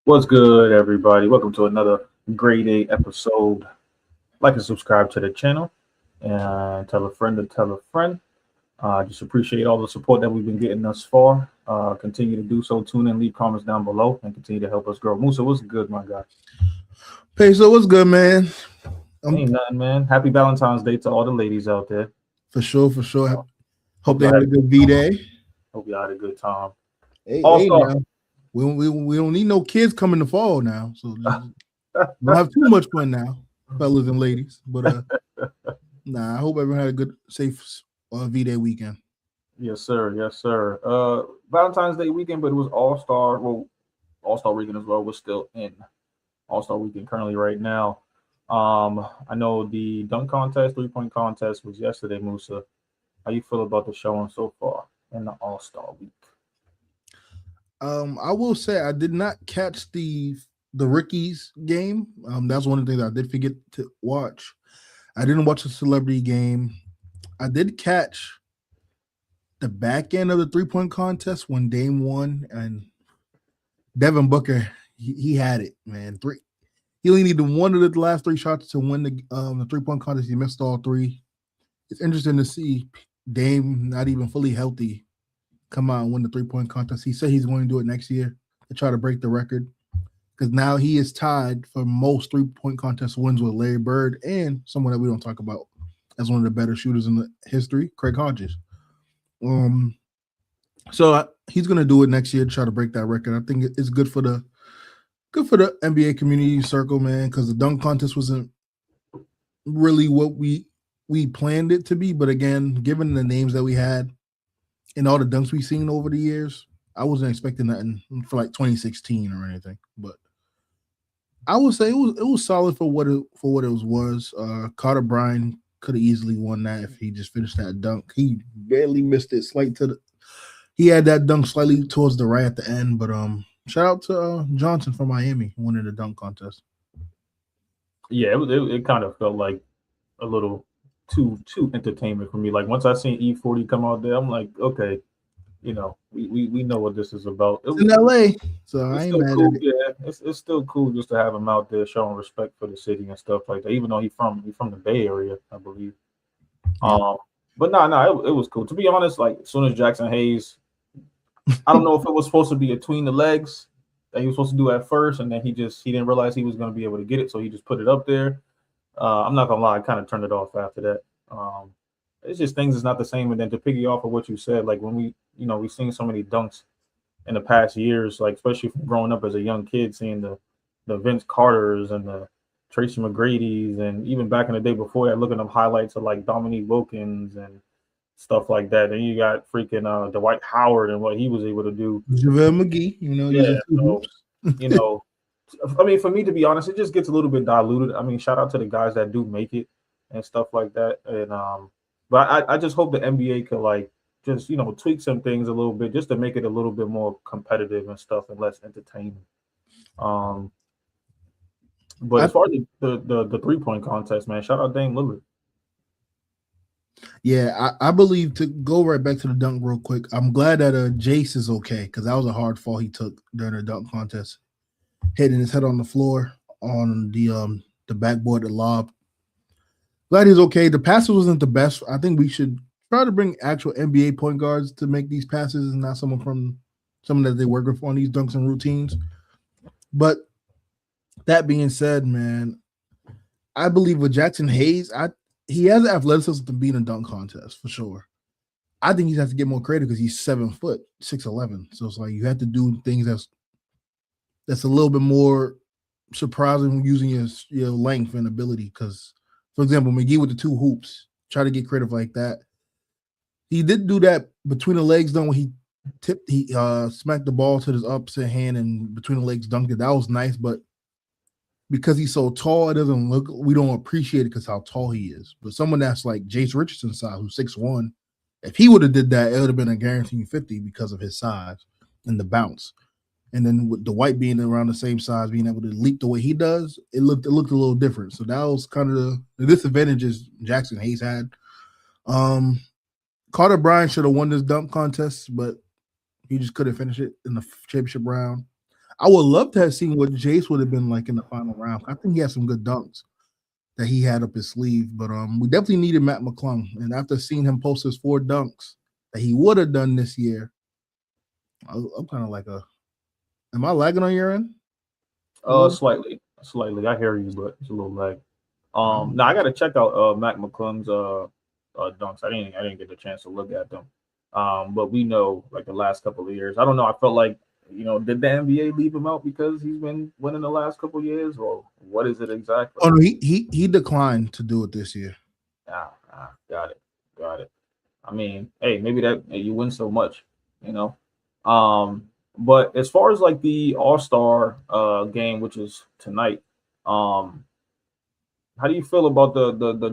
What's good, everybody? Welcome to another grade A episode. Like and subscribe to the channel and tell a friend to tell a friend. Just appreciate all the support that we've been getting thus far. Continue to do so. Tune in, leave comments down below, and continue to help us grow. Musa, what's good, my guy? So what's good, man? Ain't nothing, man. Happy Valentine's Day to all the ladies out there. For sure. Hope Hope they y'all had had a good V Day. hope y'all had a good time. All Hey, star. now we don't need no kids coming the fall now, so don't have too much fun now, fellas and ladies. But I hope everyone had a good, safe V Day weekend. Yes, sir. Yes, sir. Valentine's Day weekend, but it was All Star. Well, All Star weekend as well. Was still in All Star weekend currently right now. I know the dunk contest, 3 point contest was yesterday. Musa, how you feel about the showing so far in the All Star week? I will say I did not catch the rookies game. That's one of the things I did forget to watch. I didn't watch the celebrity game. I did catch the back end of the 3 point contest when Dame won and Devin Booker, he had it, man. He only needed one of the last three shots to win the 3 point contest. He missed all three. It's interesting to see Dame not even fully healthy come out and win the 3 point contest. He said he's going to do it next year to try to break the record because now he is tied for most 3 point contest wins with Larry Bird and someone that we don't talk about as one of the better shooters in the history, Craig Hodges. Um, so he's going to do it next year to try to break that record. I think it's good for the NBA community circle, man, because the dunk contest wasn't really what we planned it to be. But again, given the names that we had and all the dunks we've seen over the years, I wasn't expecting nothing for like 2016 or anything. But I would say it was solid for what it was. Carter Bryan could have easily won that if he just finished that dunk. He barely missed it. He had that dunk slightly towards the right at the end, but shout out to Johnson from Miami winning the dunk contest. Yeah, it kind of felt like a little too entertainment for me. Like once I seen E40 come out there, I'm like, okay, we know what this is about. It's in LA, so I It's ain't still mad cool. at it. Yeah, it's still cool just to have him out there showing respect for the city and stuff like that. Even though he from the Bay Area, I believe. Yep. Um, but no, it was cool. To be honest, like as soon as Jackson Hayes, I don't know if it was supposed to be between the legs that he was supposed to do at first, and then he didn't realize he was going to be able to get it, so he just put it up there. I'm not gonna lie, I kind of turned it off after that. It's just things is not the same. And then to piggy off of what you said, like when we've seen so many dunks in the past years, like especially from growing up as a young kid, seeing the Vince Carters and the Tracy McGrady's, and even back in the day before that, looking up highlights of like Dominique Wilkins and stuff like that. Then you got freaking Dwight Howard and what he was able to do. JaVale McGee, Yeah, using two so hoops. you know, I mean, for me to be honest, it just gets a little bit diluted. I mean, shout out to the guys that do make it and stuff like that. And but I just hope the NBA could like just tweak some things a little bit just to make it a little bit more competitive and stuff and less entertaining. Um, but I, as far as the 3 point contest, man, shout out Dame Lillard. yeah, I believe to go right back to the dunk real quick. I'm glad that Jace is okay because that was a hard fall he took during the dunk contest, hitting his head on the floor on the backboard, the lob. Glad he's okay. The passes wasn't the best. I think we should try to bring actual NBA point guards to make these passes and not someone that they work with on these dunks and routines. But that being said, man, I believe with Jackson Hayes, he has the athleticism to be in a dunk contest for sure. I think he has to get more credit because he's 7 foot, 6'11". So it's like you have to do things that's a little bit more surprising using your length and ability. Because, for example, McGee with the two hoops, try to get creative like that. He did do that between the legs, though, when he smacked the ball to his opposite hand and between the legs dunked it. That was nice, but because he's so tall, we don't appreciate it because how tall he is. But someone that's like Jace Richardson size, who's 6'1", if he would have did that, it would have been a guaranteed 50 because of his size and the bounce. And then with the white being around the same size, being able to leap the way he does, it looked a little different. So that was kind of the disadvantages Jackson Hayes had. Um, Carter Bryan should have won this dunk contest, but he just couldn't finish it in the championship round. I would love to have seen what Jace would have been like in the final round. I think he had some good dunks that he had up his sleeve, but we definitely needed Matt McClung. And after seeing him post his 4 dunks that he would have done this year, I'm kind of like am I lagging on your end? Slightly. I hear you, but it's a little lag. Now I got to check out Mac McClung's dunks. I didn't get the chance to look at them. But we know like the last couple of years. I don't know. I felt like did the NBA leave him out because he's been winning the last couple of years, or what is it exactly? Oh no, he declined to do it this year. Got it. I mean, hey, maybe that you win so much, you know. But as far as like the All-Star game, which is tonight, how do you feel about the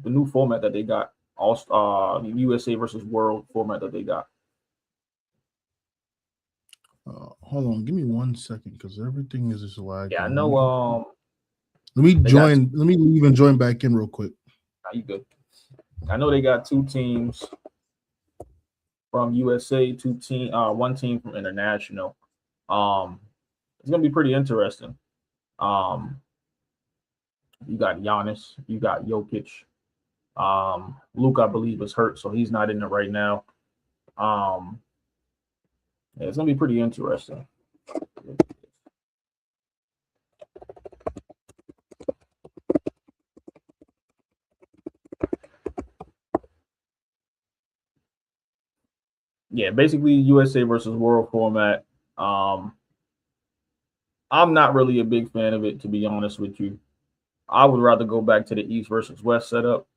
new format that they got? All USA versus World format that they got. Hold on, give me 1 second because everything is just lagging. Yeah, I know. Let me join. Let me leave and join back in real quick. You good? I know they got 2 teams from USA, 1 team from international. It's gonna be pretty interesting. You got Giannis, you got Jokic. Luke, I believe, is hurt, so he's not in it right now. Yeah, it's gonna be pretty interesting. Yeah, basically USA versus World format. I'm not really a big fan of it, to be honest with you. I would rather go back to the East versus West setup.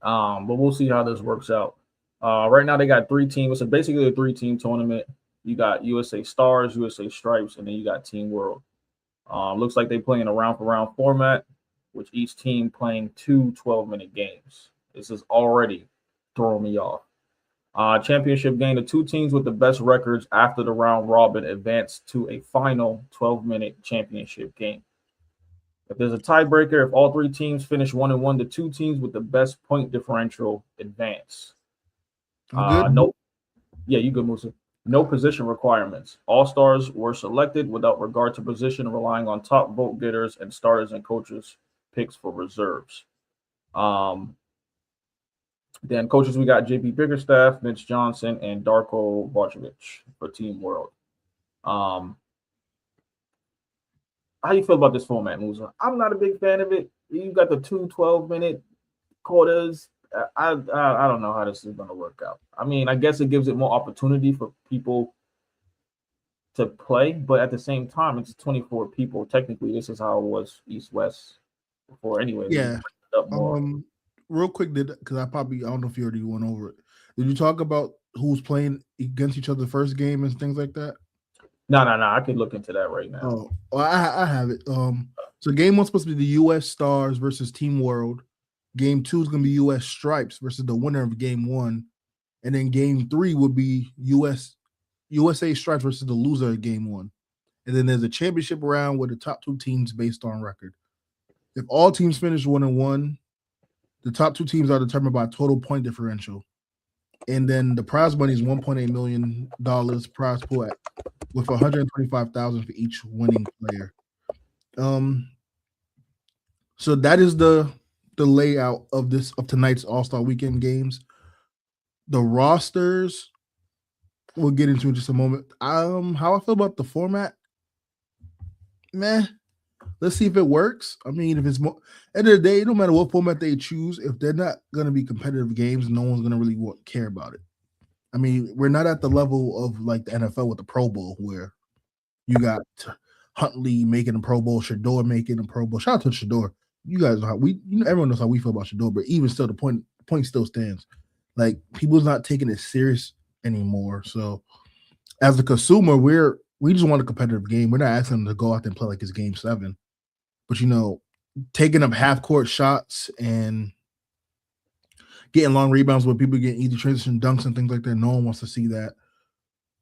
But we'll see how this works out. Right now they got 3 teams. It's basically a 3-team tournament. You got USA Stars, USA Stripes, and then you got Team World. Looks like they play in a round for round format, with each team playing 2 12-minute games. This is already throwing me off. Championship game, the 2 teams with the best records after the round robin advance to a final 12-minute championship game. If there's a tiebreaker, if all 3 teams finish 1-1, the 2 teams with the best point differential advance. No, yeah, you good, Musa. No position requirements. All stars were selected without regard to position, relying on top vote getters and starters and coaches picks for reserves. Then coaches, we got JP Biggerstaff, Mitch Johnson, and Darko Barcevic for Team World. How you feel about this format, Musa? I'm not a big fan of it. You got the 2 12-minute quarters. I don't know how this is going to work out. I mean, I guess it gives it more opportunity for people to play, but at the same time, it's 24 people. Technically, this is how it was East-West before anyway. Yeah. Real quick, because I don't know if you already went over it. Did you talk about who's playing against each other the first game and things like that? No. I could look into that right now. Oh, well, I have it. So game 1's supposed to be the U.S. Stars versus Team World. Game 2 is going to be U.S. Stripes versus the winner of game 1. And then game 3 would be USA Stripes versus the loser of game 1. And then there's a championship round with the top 2 teams based on record. If all teams finish 1-1, the top 2 teams are determined by total point differential. And then the prize money is $1.8 million prize pool with $125,000 for each winning player. So that is the layout of tonight's All-Star Weekend games. The rosters we'll get into in just a moment. How I feel about the format? Meh. Let's see if it works. I mean, if it's more end of the day, no matter what format they choose, if they're not going to be competitive games, no one's going to really care about it. I mean, we're not at the level of like the NFL with the Pro Bowl where you got Huntley making a Pro Bowl, Shador making a Pro Bowl. Shout out to Shador. You guys know how everyone knows how we feel about Shador, but even still, the point still stands. Like, people's not taking it serious anymore. So, as a consumer, we just want a competitive game. We're not asking them to go out there and play like it's Game 7. But, taking up half-court shots and getting long rebounds where people get easy transition dunks and things like that, no one wants to see that.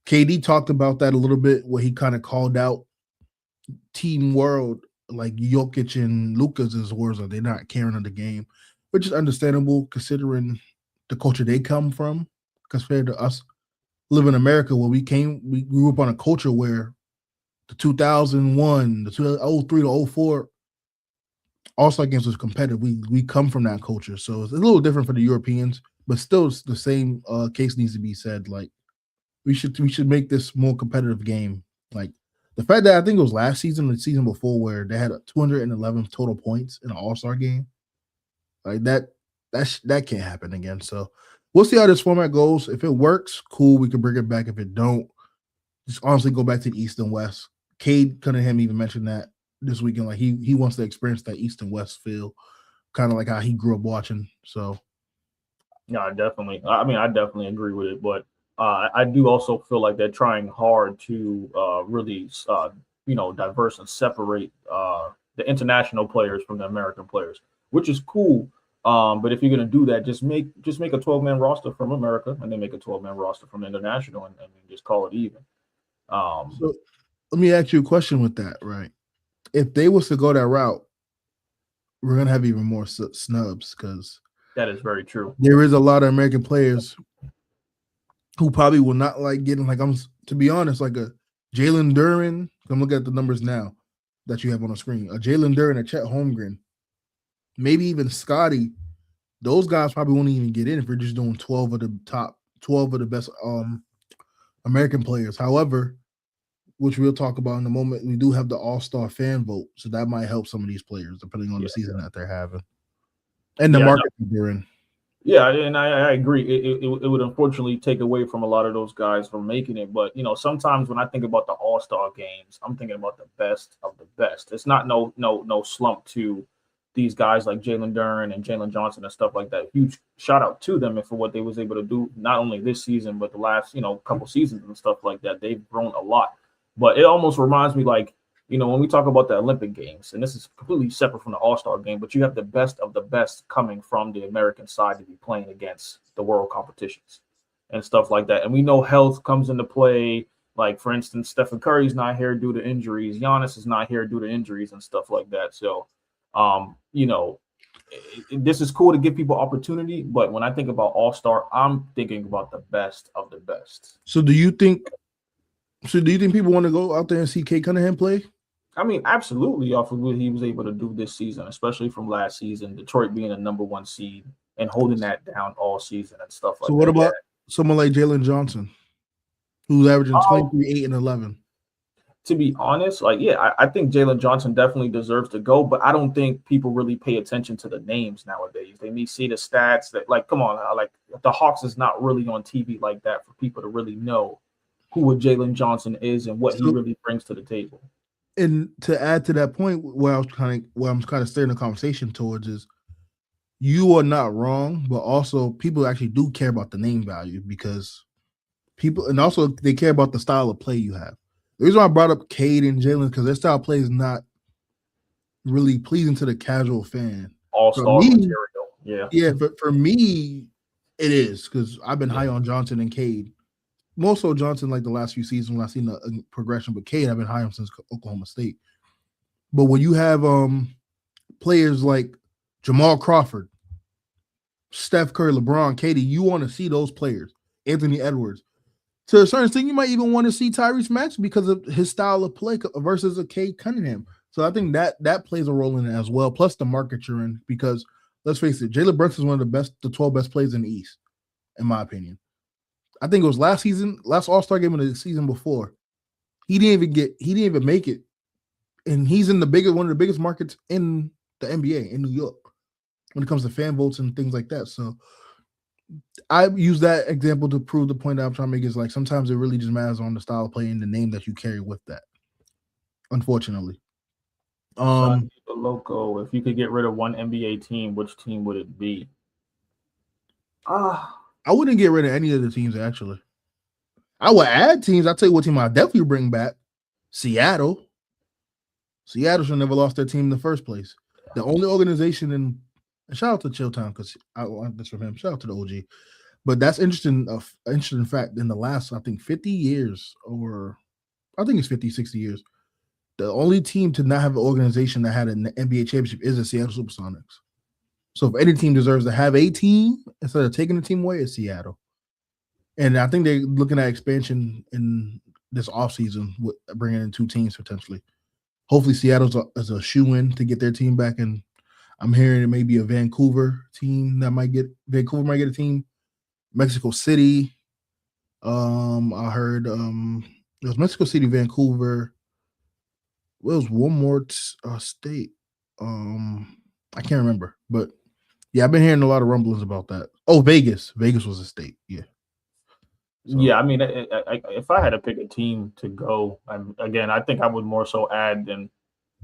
KD talked about that a little bit where he kind of called out Team World, like Jokic and Luka's words, they're not caring of the game, which is understandable considering the culture they come from compared to us live in America where we grew up on a culture where the 2001, the 2003 to 04 All-Star games was competitive. We come from that culture, so it's a little different for the Europeans, but still the same case needs to be said. Like we should make this more competitive game. Like the fact that I think it was last season, the season before, where they had 211 total points in an All-Star game, like that can't happen again. So we'll see how this format goes. If it works, cool, we can bring it back. If it don't, just honestly go back to the East and West. Cade Cunningham even mentioned that this weekend. Like he wants to experience that East and West feel, kind of like how he grew up watching. So Yeah, I definitely agree with it, but I do also feel like they're trying hard to really, diverse and separate the international players from the American players, which is cool. But if you're gonna do that, just make a 12-man roster from America, and then make a 12-man roster from international, and just call it even. so let me ask you a question with that, right? If they was to go that route, we're gonna have even more snubs because That is very true. there is a lot of American players who probably will not like getting to be honest, like a Jalen Duren. I'm looking at the numbers now that you have on the screen. A Jalen Duren, a Chet Holmgren, maybe even Scotty. Those guys probably won't even get in if we're just doing 12 of the top 12 of the best American players. However, which we'll talk about in a moment, we do have the All-Star fan vote, so that might help some of these players depending on the season that they're having and the market they're in. Yeah, and I agree. It would unfortunately take away from a lot of those guys from making it. But sometimes when I think about the All-Star games, I'm thinking about the best of the best. It's not no slump to these guys like Jalen Duren and Jalen Johnson and stuff like that. Huge shout out to them and for what they was able to do not only this season but the last couple seasons and stuff like that. They've grown a lot. But it almost reminds me like when we talk about the Olympic Games, and this is completely separate from the All-Star game, but you have the best of the best coming from the American side to be playing against the world competitions and stuff like that. And we know health comes into play. Like, for instance, Stephen Curry's not here due to injuries. Giannis is not here due to injuries and stuff like that. So, this is cool to give people opportunity. But when I think about All-Star, I'm thinking about the best of the best. So do you think people want to go out there and see Cade Cunningham play? I mean, absolutely, off of what he was able to do this season, especially from last season, Detroit being a number one seed and holding that down all season and stuff like that. So what about someone like Jalen Johnson, who's averaging 23, 8, and 11? To be honest, I think Jalen Johnson definitely deserves to go, but I don't think people really pay attention to the names nowadays. They may see the stats that, come on, the Hawks is not really on TV like that for people to really know who a Jalen Johnson is and what he really brings to the table. And to add to that point, where I'm kind of steering the conversation towards is, you are not wrong, but also people actually do care about the name value because people, and also they care about the style of play you have. The reason why I brought up Cade and Jalen because their style of play is not really pleasing to the casual fan. All-star material, yeah. Yeah, for me, it is because I've been high on Johnson and Cade. More so Johnson like the last few seasons when I've seen the progression, but Cade I've been high on since Oklahoma State. But when you have players like Jamal Crawford, Steph Curry, LeBron, KD, you want to see those players. Anthony Edwards. To a certain extent, you might even want to see Tyrese Maxey because of his style of play versus a Cade Cunningham. So I think that plays a role in it as well. Plus the market you're in, because let's face it, Jalen Brunson is one of the 12 best players in the East, in my opinion. I think it was last All-Star game of the season before. He didn't even make it. And he's in one of the biggest markets in the NBA in New York when it comes to fan votes and things like that. So I use that example to prove the point that I'm trying to make is sometimes it really just matters on the style of play and the name that you carry with that. Unfortunately. Loco, if you could get rid of one NBA team, which team would it be? I wouldn't get rid of any of the teams, actually. I would add teams. I'll tell you what team I'd definitely bring back. Seattle. Seattle should never lost their team in the first place. The only organization and shout out to Chilltown because I want this from him. Shout out to the OG. But that's interesting. Interesting fact, in the last, I think, 50 years, or I think it's 50, 60 years, the only team to not have an organization that had an NBA championship is the Seattle Supersonics. So if any team deserves to have a team instead of taking the team away, it's Seattle. And I think they're looking at expansion in this offseason with bringing in 2 teams potentially. Hopefully, Seattle's is a shoe-in to get their team back, and I'm hearing it may be a Vancouver team that might get a team. Mexico City. I heard it was Mexico City, Vancouver. Well, it was one more state. I can't remember, but yeah, I've been hearing a lot of rumblings about that. Oh, Vegas. Vegas was a state. Yeah. So. Yeah, I mean, if I had to pick a team to go, again, I think I would more so add than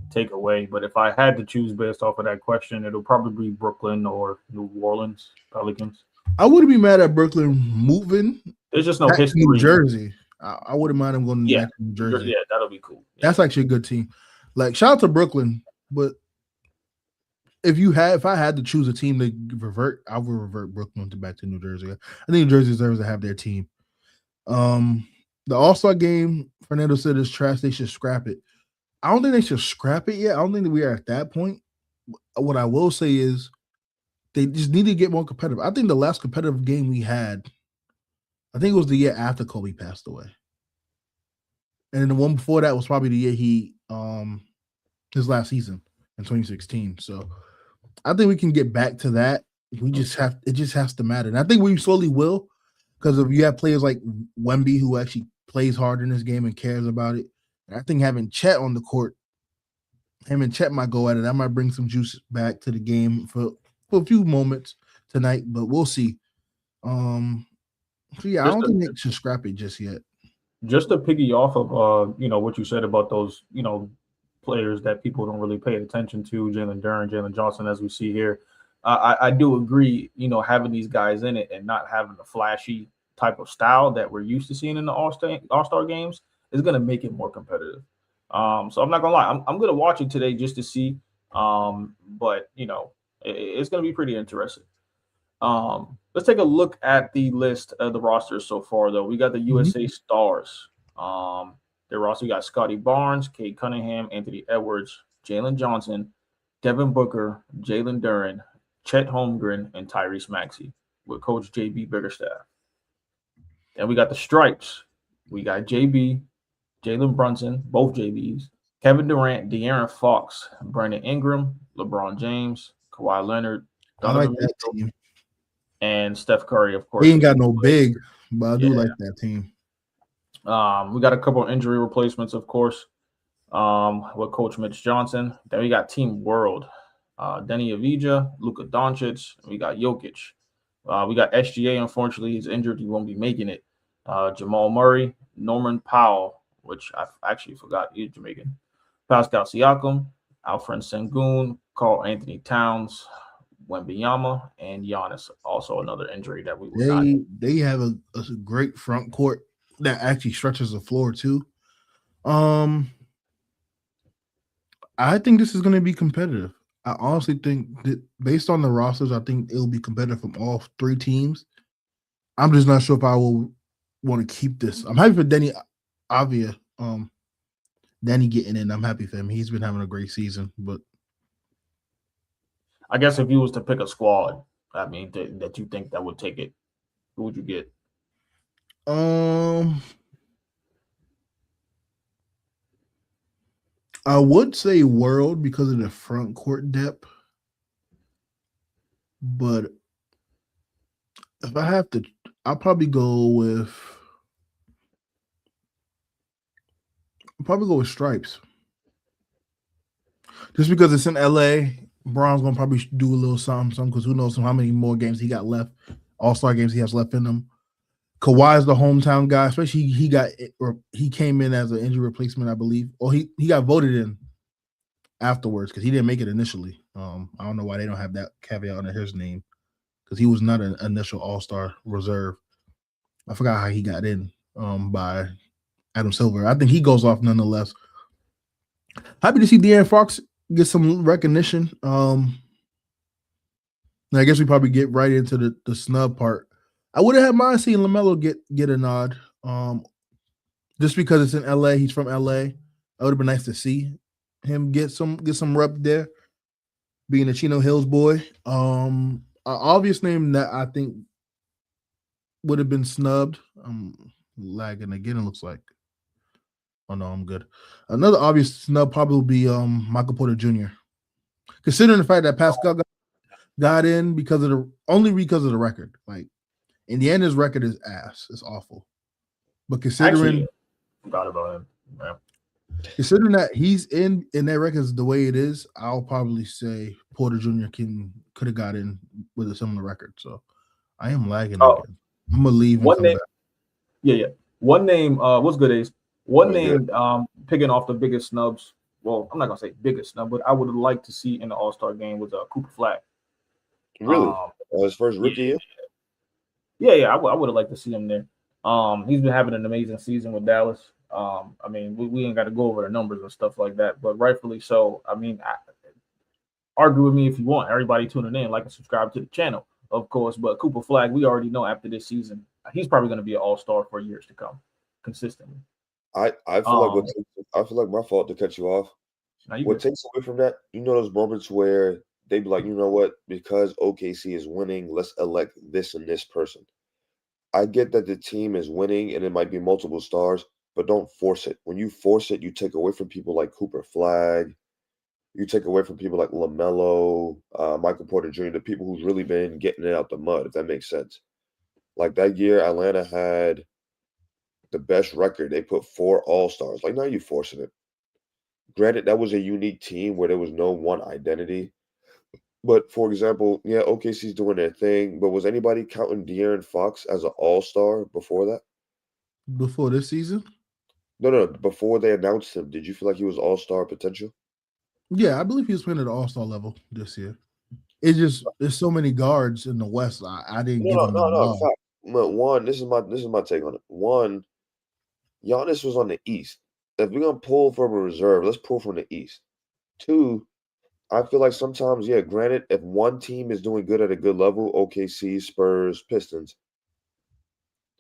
take away. But if I had to choose based off of that question, it'll probably be Brooklyn or New Orleans Pelicans. I wouldn't be mad at Brooklyn moving. There's just no back history. To New Jersey. I wouldn't mind them going back to New Jersey. Yeah, that'll be cool. Yeah. That's actually a good team. Like, shout out to Brooklyn, but if I had to choose a team to revert, I would revert Brooklyn back to New Jersey. I think New Jersey deserves to have their team. The All-Star game, Fernando said is trash. They should scrap it. I don't think they should scrap it yet. I don't think that we are at that point. What I will say is they just need to get more competitive. I think the last competitive game we had, I think it was the year after Kobe passed away. And then the one before that was probably the year he his last season in 2016. So I think we can get back to that. It just has to matter. And I think we slowly will, because if you have players like Wemby who actually plays hard in this game and cares about it. And I think having Chet on the court, him and Chet might go at it. I might bring some juice back to the game for a few moments tonight, but we'll see. So yeah, I don't think they should scrap it just yet. Just to piggy off of what you said about those players that people don't really pay attention to, Jalen Duren, Jalen Johnson, as we see here. I do agree, having these guys in it and not having the flashy type of style that we're used to seeing in the All-Star games is going to make it more competitive. So I'm not going to lie. I'm going to watch it today just to see. But, it's going to be pretty interesting. Let's take a look at the list of the rosters so far, though. We got the USA Stars. Their roster, we got Scotty Barnes, Cade Cunningham, Anthony Edwards, Jalen Johnson, Devin Booker, Jalen Duren, Chet Holmgren, and Tyrese Maxey with Coach JB Biggerstaff. Then we got the Stripes. We got JB, Jalen Brunson, both JBs, Kevin Durant, De'Aaron Fox, Brandon Ingram, LeBron James, Kawhi Leonard, Donovan I like that team. And Steph Curry, of course. He ain't got no big, but I do like that team. We got a couple of injury replacements, of course, with Coach Mitch Johnson. Then we got Team World. Denny Avdija, Luka Doncic. We got Jokic. We got SGA. Unfortunately, he's injured. He won't be making it. Jamal Murray, Norman Powell, which I actually forgot he's Jamaican. Pascal Siakam, Alfred Sengun, Karl Anthony Towns, Wembanyama, and Giannis. Also another injury that they have a great front court that actually stretches the floor too. I think this is going to be competitive. I honestly think that based on the rosters, I think it'll be competitive from all 3 teams. I'm just not sure if I will want to keep this. I'm happy for Denny Avdija. Danny getting in. I'm happy for him. He's been having a great season. But I guess if you was to pick a squad, I mean, that you think that would take it, who would you get? I would say World because of the front court depth. But if I have to, I'll probably go with Stripes. Just because it's in LA, Braun's gonna probably do a little something because who knows how many more games he got left, All-Star games he has left in him. Kawhi is the hometown guy, especially he came in as an injury replacement, I believe, or he got voted in afterwards because he didn't make it initially. I don't know why they don't have that caveat under his name because he was not an initial All-Star reserve. I forgot how he got in by Adam Silver. I think he goes off nonetheless. Happy to see De'Aaron Fox get some recognition. I guess we probably get right into the snub part. I would have had mind seeing LaMelo get a nod. Just because it's in LA, he's from LA. It would have been nice to see him get some rep there, being a Chino Hills boy. An obvious name that I think would have been snubbed. I'm lagging again, it looks like. Oh no, I'm good. Another obvious snub probably will be Michael Porter Jr. Considering the fact that Pascal got in because of the record. Like Indiana's record is ass. It's awful. But Actually, forgot about him. Yeah. considering that he's in that record is the way it is, I'll probably say Porter Jr. could have got in with a similar record. So I am lagging again. I'm gonna leave and come back. Yeah. One name, what's good, Ace? One name, picking off the biggest snubs. Well, I'm not gonna say biggest snub, but I would have liked to see in the All-Star game was Cooper Flag. Really? His first rookie year? Yeah. I would have liked to see him there. He's been having an amazing season with Dallas. I mean, we ain't got to go over the numbers and stuff like that, but rightfully so. I mean, argue with me if you want. Everybody tuning in, like and subscribe to the channel, of course. But Cooper Flag, we already know after this season, he's probably going to be an all-star for years to come, consistently. I feel like my fault to cut you off. What takes away from that, those moments where they be like, you know what, because OKC is winning, let's elect this and this person. I get that the team is winning and it might be multiple stars, but don't force it. When you force it, you take away from people like Cooper Flag. You take away from people like LaMelo, Michael Porter Jr., the people who's really been getting it out the mud, if that makes sense. Like that year, Atlanta had the best record. They put 4 All-Stars. Like, now you're forcing it. Granted, that was a unique team where there was no one identity. But, for example, yeah, OKC's doing their thing. But was anybody counting De'Aaron Fox as an All-Star before that? Before this season? No. Before they announced him, did you feel like he was All-Star potential? Yeah, I believe he was playing at the All-Star level this year. It's just there's so many guards in the West. I didn't give him no. Fact. But one, this is my take on it. One, Giannis was on the East. If we're gonna pull from a reserve, let's pull from the East. 2, I feel like sometimes, yeah, granted, if one team is doing good at a good level, OKC, Spurs, Pistons,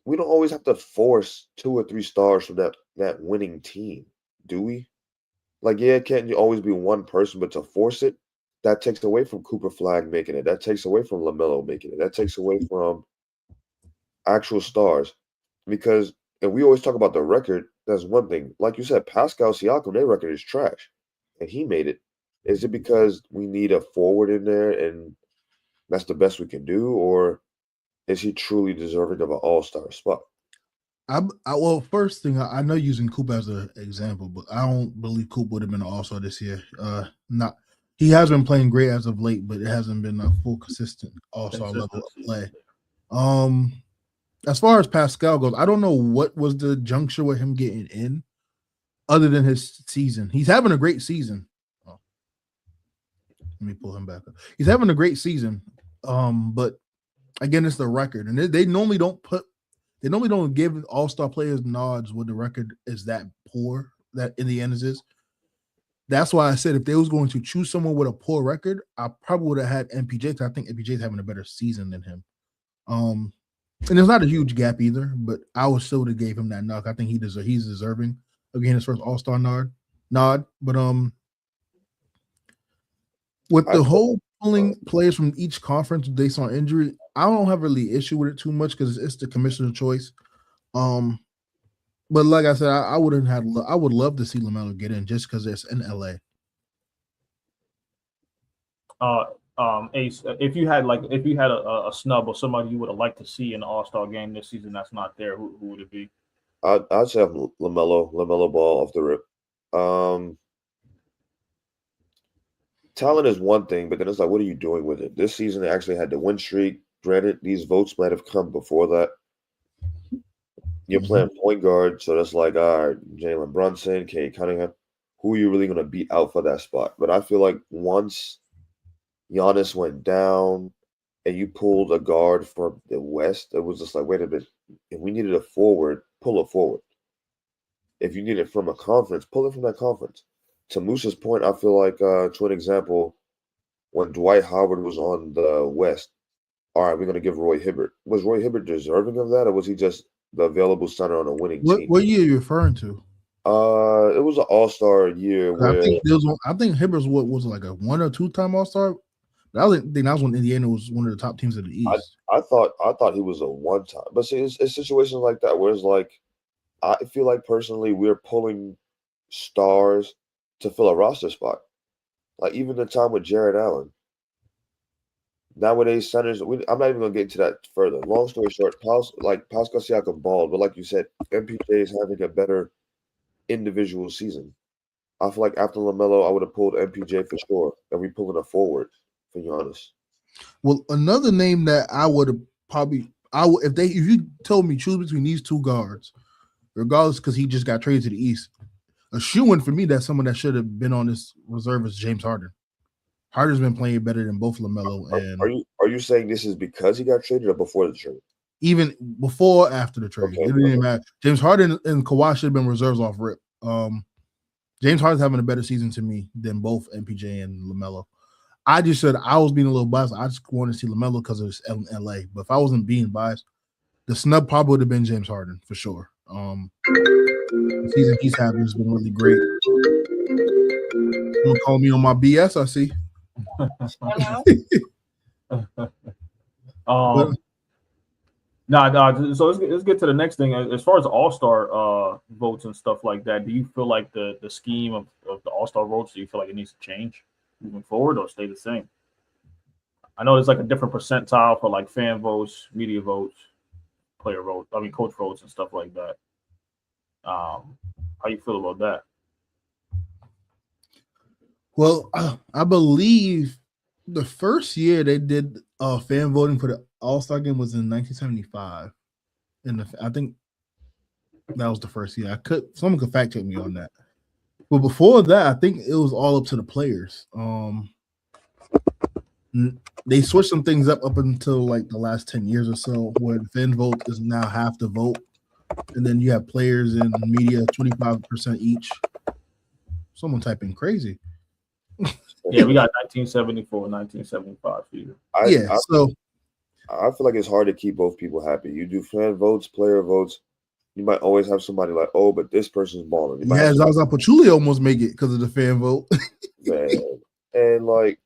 we don't always have to force 2 or 3 stars from that winning team, do we? Like, yeah, it can't always be one person, but to force it, that takes away from Cooper Flag making it. That takes away from LaMelo making it. That takes away from actual stars. Because, and we always talk about the record, that's one thing. Like you said, Pascal Siakam, their record is trash. And he made it. Is it because we need a forward in there and that's the best we can do? Or is he truly deserving of an all-star spot? Well, first thing, I know using Coop as an example, but I don't believe Coop would have been an all-star this year. He has been playing great as of late, but it hasn't been a full consistent all-star level of play. As far as Pascal goes, I don't know what was the juncture with him getting in, other than his season. He's having a great season. Oh, let me pull him back up. He's having a great season, but again, it's the record, and they normally don't give all-star players nods when the record is that poor, that in the end is. That's why I said if they was going to choose someone with a poor record, I probably would have had MPJ, because I think MPJ is having a better season than him. And there's not a huge gap either, but I would still have gave him that nod. I think he's deserving of getting his first all-star nod. But with the whole pulling players from each conference based on injury, I don't have really issue with it too much because it's the commissioner's choice. But like I said, I would love to see LaMelo get in just because it's in LA. Ace, if you had a snub or somebody you would have liked to see in the All-Star game this season that's not there, who would it be? I'd say LaMelo Ball off the rip. Talent is one thing, but then it's like, what are you doing with it? This season, they actually had the win streak. Granted, these votes might have come before that. You're playing point guard, so that's like, all right, Jalen Brunson, Kate Cunningham. Who are you really going to beat out for that spot? But I feel like once Giannis went down and you pulled a guard from the West, it was just like, wait a minute. If we needed a forward, pull a forward. If you need it from a conference, pull it from that conference. To Moose's point, I feel like, to an example, when Dwight Howard was on the West, all right, we're going to give Roy Hibbert. Was Roy Hibbert deserving of that, or was he just the available center on a winning team? What year are you referring to? It was an all-star year where I think Hibbert's was like a 1 or 2 time all-star. But I think that was when Indiana was one of the top teams in the East. I thought he was a one time, but see, it's situations like that where it's like I feel like personally we're pulling stars to fill a roster spot. Like even the time with Jared Allen. Nowadays, centers. I'm not even gonna get into that further. Long story short, Pascal Siakam balled, but like you said, MPJ is having a better individual season. I feel like after LaMelo, I would have pulled MPJ for sure, and we pulling a forward for Giannis. Well, another name that I would have probably if you told me choose between these two guards, regardless, because he just got traded to the East, a shoe-in for me that someone that should have been on this reserve is James Harden. Harden's been playing better than both LaMelo and. Are you saying this is because he got traded or before the trade? Even before or after the trade, Okay, it didn't even matter. James Harden and Kawhi should have been reserves off rip. James Harden's having a better season to me than both MPJ and LaMelo. I just said I was being a little biased. I just wanted to see LaMelo because it's LA. But if I wasn't being biased, the snub probably would have been James Harden for sure. The season he's having has been really great. Someone call me on my BS, I see. So let's get to the next thing. As far as All-Star votes and stuff like that, do you feel like the scheme of the All-Star votes, do you feel like it needs to change moving forward or stay the same? I know there's like a different percentile for like fan votes, media votes, player votes, coach votes and stuff like that. How you feel about that? Well, I believe the first year they did fan voting for the All-Star game was in 1975, and I think that was the first year. Someone could fact check me on that. But before that, I think it was all up to the players. They switched some things up until like the last 10 years or so, where the fan vote is now half the vote, and then you have players and media 25% each. Someone typing crazy. Yeah, we got 1974, 1975 for you. I feel like it's hard to keep both people happy. You do fan votes, player votes. You might always have somebody like, oh, but this person's balling. Yeah, Zaza Pachulia almost make it because of the fan vote. Man, and like,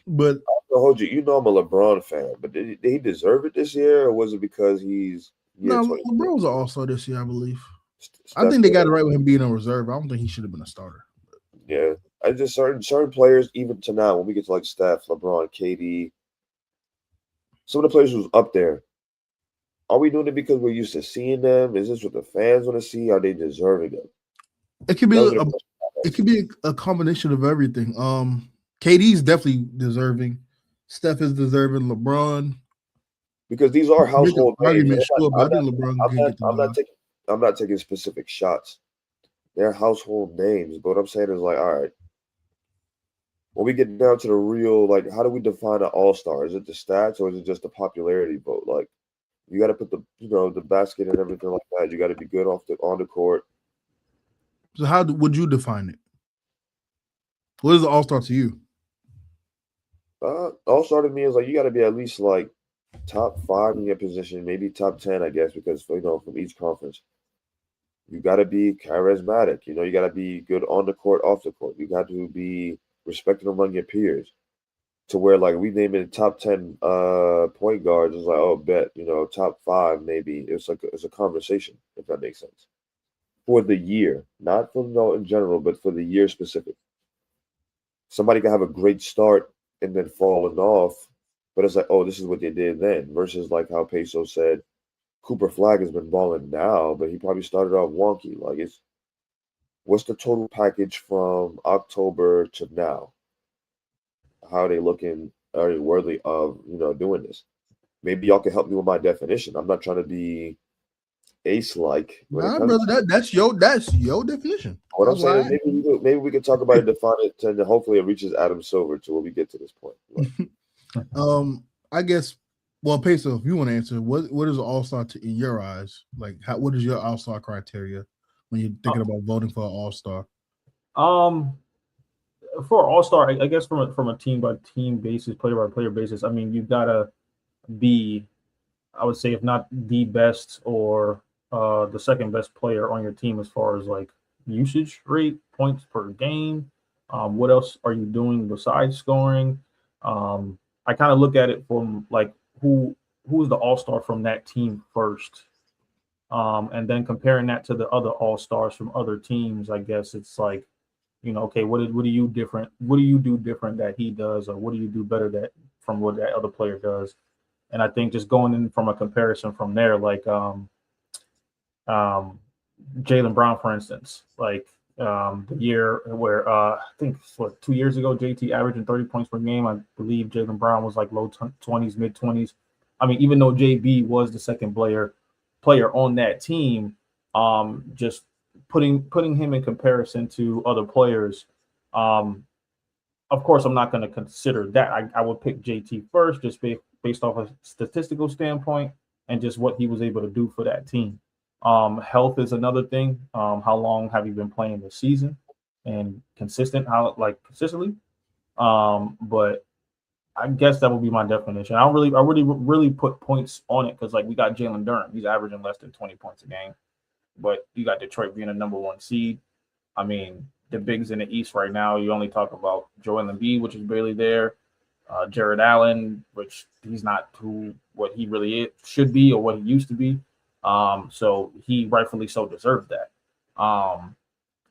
but I'll hold you. You know, I'm a LeBron fan, but did he deserve it this year, or was it because he's? No, LeBron was an All-Star this year, I believe. I think they got it right with him being a reserve. I don't think he should have been a starter. Yeah, I just certain players, even to now, when we get to like Steph, LeBron, KD, some of the players who's up there. Are we doing it because we're used to seeing them? Is this what the fans want to see? Are they deserving it? It could be a combination of everything. KD's definitely deserving. Steph is deserving. LeBron, because these are household names. I'm not taking specific shots. They're household names, but what I'm saying is like, all right, when we get down to the real, like, how do we define an all-star? Is it the stats or is it just the popularity vote? Like, you got to put the basket and everything like that. You got to be good on the court. So how would you define it? What is the all-star to you? All-star to me is like you got to be at least like top 5 in your position, maybe top 10, I guess, because from each conference. You got to be charismatic. You got to be good on the court, off the court. You got to be respected among your peers. To where like we name it top 10 point guards, it's like, oh, bet, top 5 maybe. It's a conversation, if that makes sense. For the year, not for in general, but for the year specific. Somebody can have a great start and then falling off, but it's like, oh, this is what they did then. Versus like how Peso said, Cooper Flag has been balling now, but he probably started off wonky. Like, what's the total package from October to now? How are they looking? Are they worthy of doing this? Maybe y'all can help me with my definition. I'm not trying to be ace-like. Nah, brother, that's your definition. What I'm saying is maybe we can talk about it, define it, and hopefully it reaches Adam Silver to when we get to this point. I guess. Well, Peso, if you want to answer, what is an all-star in your eyes? Like, what is your all-star criteria when you're thinking about voting for an all-star? For all-star, I guess from a team-by-team basis, player-by-player basis, I mean, you've got to be, I would say, if not the best or the second best player on your team as far as like usage rate, points per game. What else are you doing besides scoring? I kind of look at it from like who's the all-star from that team first. And then comparing that to the other all-stars from other teams, I guess it's like, okay, what do you different? What do you do different that he does, or what do you do better that from what that other player does? And I think just going in from a comparison from there, like Jaylen Brown, for instance, like the year where I think 2 years ago, JT averaging 30 points per game. I believe Jaylen Brown was like low 20s, mid 20s. I mean, even though JB was the second player on that team, just putting him in comparison to other players. Of course, I'm not going to consider that. I would pick JT first, just based off a statistical standpoint and just what he was able to do for that team. Health is another thing. How long have you been playing this season and consistently? But I guess that would be my definition. I really put points on it because like we got Jalen Durham. He's averaging less than 20 points a game. But you got Detroit being a number 1 seed. I mean, the bigs in the East right now, you only talk about Joel Embiid, which is barely there. Jared Allen, which he's not what he really should be or what he used to be. So he rightfully so deserves that.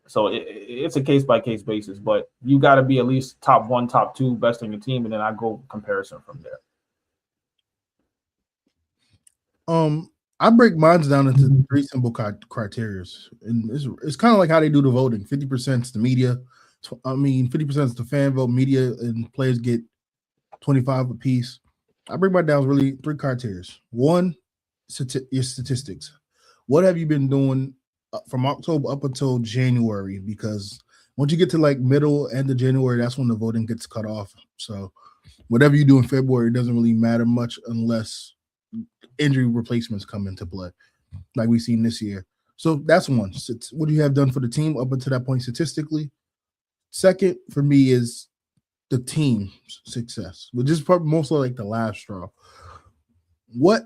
So it's a case-by-case basis, but you got to be at least top 1, top 2, best in your team, and then I go comparison from there. I break mine down into 3 simple criteria, and it's kind of like how they do the voting. 50% is the media. 50% is the fan vote. Media and players get 25 apiece. I break mine down really 3 criteria. 1, your statistics. What have you been doing from October up until January? Because once you get to like middle, end of January, that's when the voting gets cut off. So whatever you do in February, it doesn't really matter much unless injury replacements come into play, like we've seen this year. So that's one. What do you have done for the team up until that point statistically? Second, for me, is the team's success, which is probably mostly like the last straw. What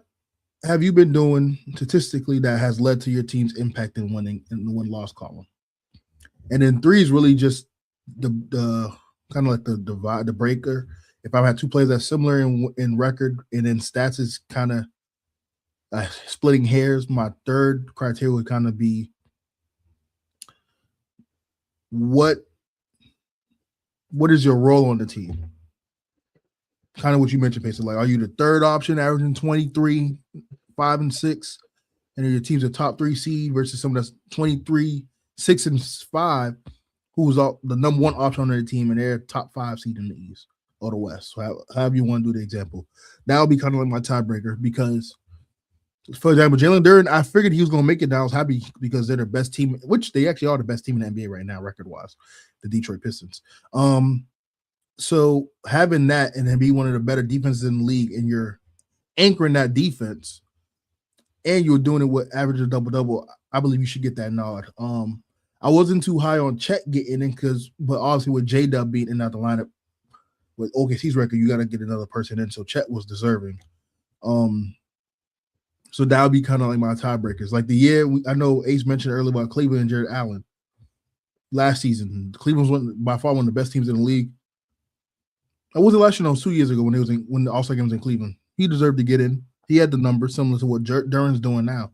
have you been doing statistically that has led to your team's impact in winning in the win-loss column? And then 3 is really just the kind of like the breaker. If I've had 2 players that's similar in record, and then stats is kind of splitting hairs, my third criteria would kind of be what is your role on the team? Kind of what you mentioned, Payson. Like, are you the third option, averaging 23, 5 and 6, and your team's a top 3 seed versus someone that's 23, 6 and 5, who's the number 1 option on their team, and they're top 5 seed in the East or the West. So however you want to do the example. That would be kind of like my tiebreaker because, for example, Jalen Durham, I figured he was going to make it. And I was happy because they're the best team, which they actually are the best team in the NBA right now, record-wise, the Detroit Pistons. So having that and then be one of the better defenses in the league, and you're anchoring that defense, and you're doing it with average of double-double, I believe you should get that nod. I wasn't too high on Chet getting in but obviously with J-Dub being in out the lineup with OKC's record, you got to get another person in. So Chet was deserving. So that would be kind of like my tiebreakers. Like the year, I know Ace mentioned earlier about Cleveland and Jared Allen. Last season, Cleveland was by far one of the best teams in the league. I wasn't last year, no, 2 years ago when the All-Star game was in Cleveland. He deserved to get in. He had the numbers similar to what Duran's doing now.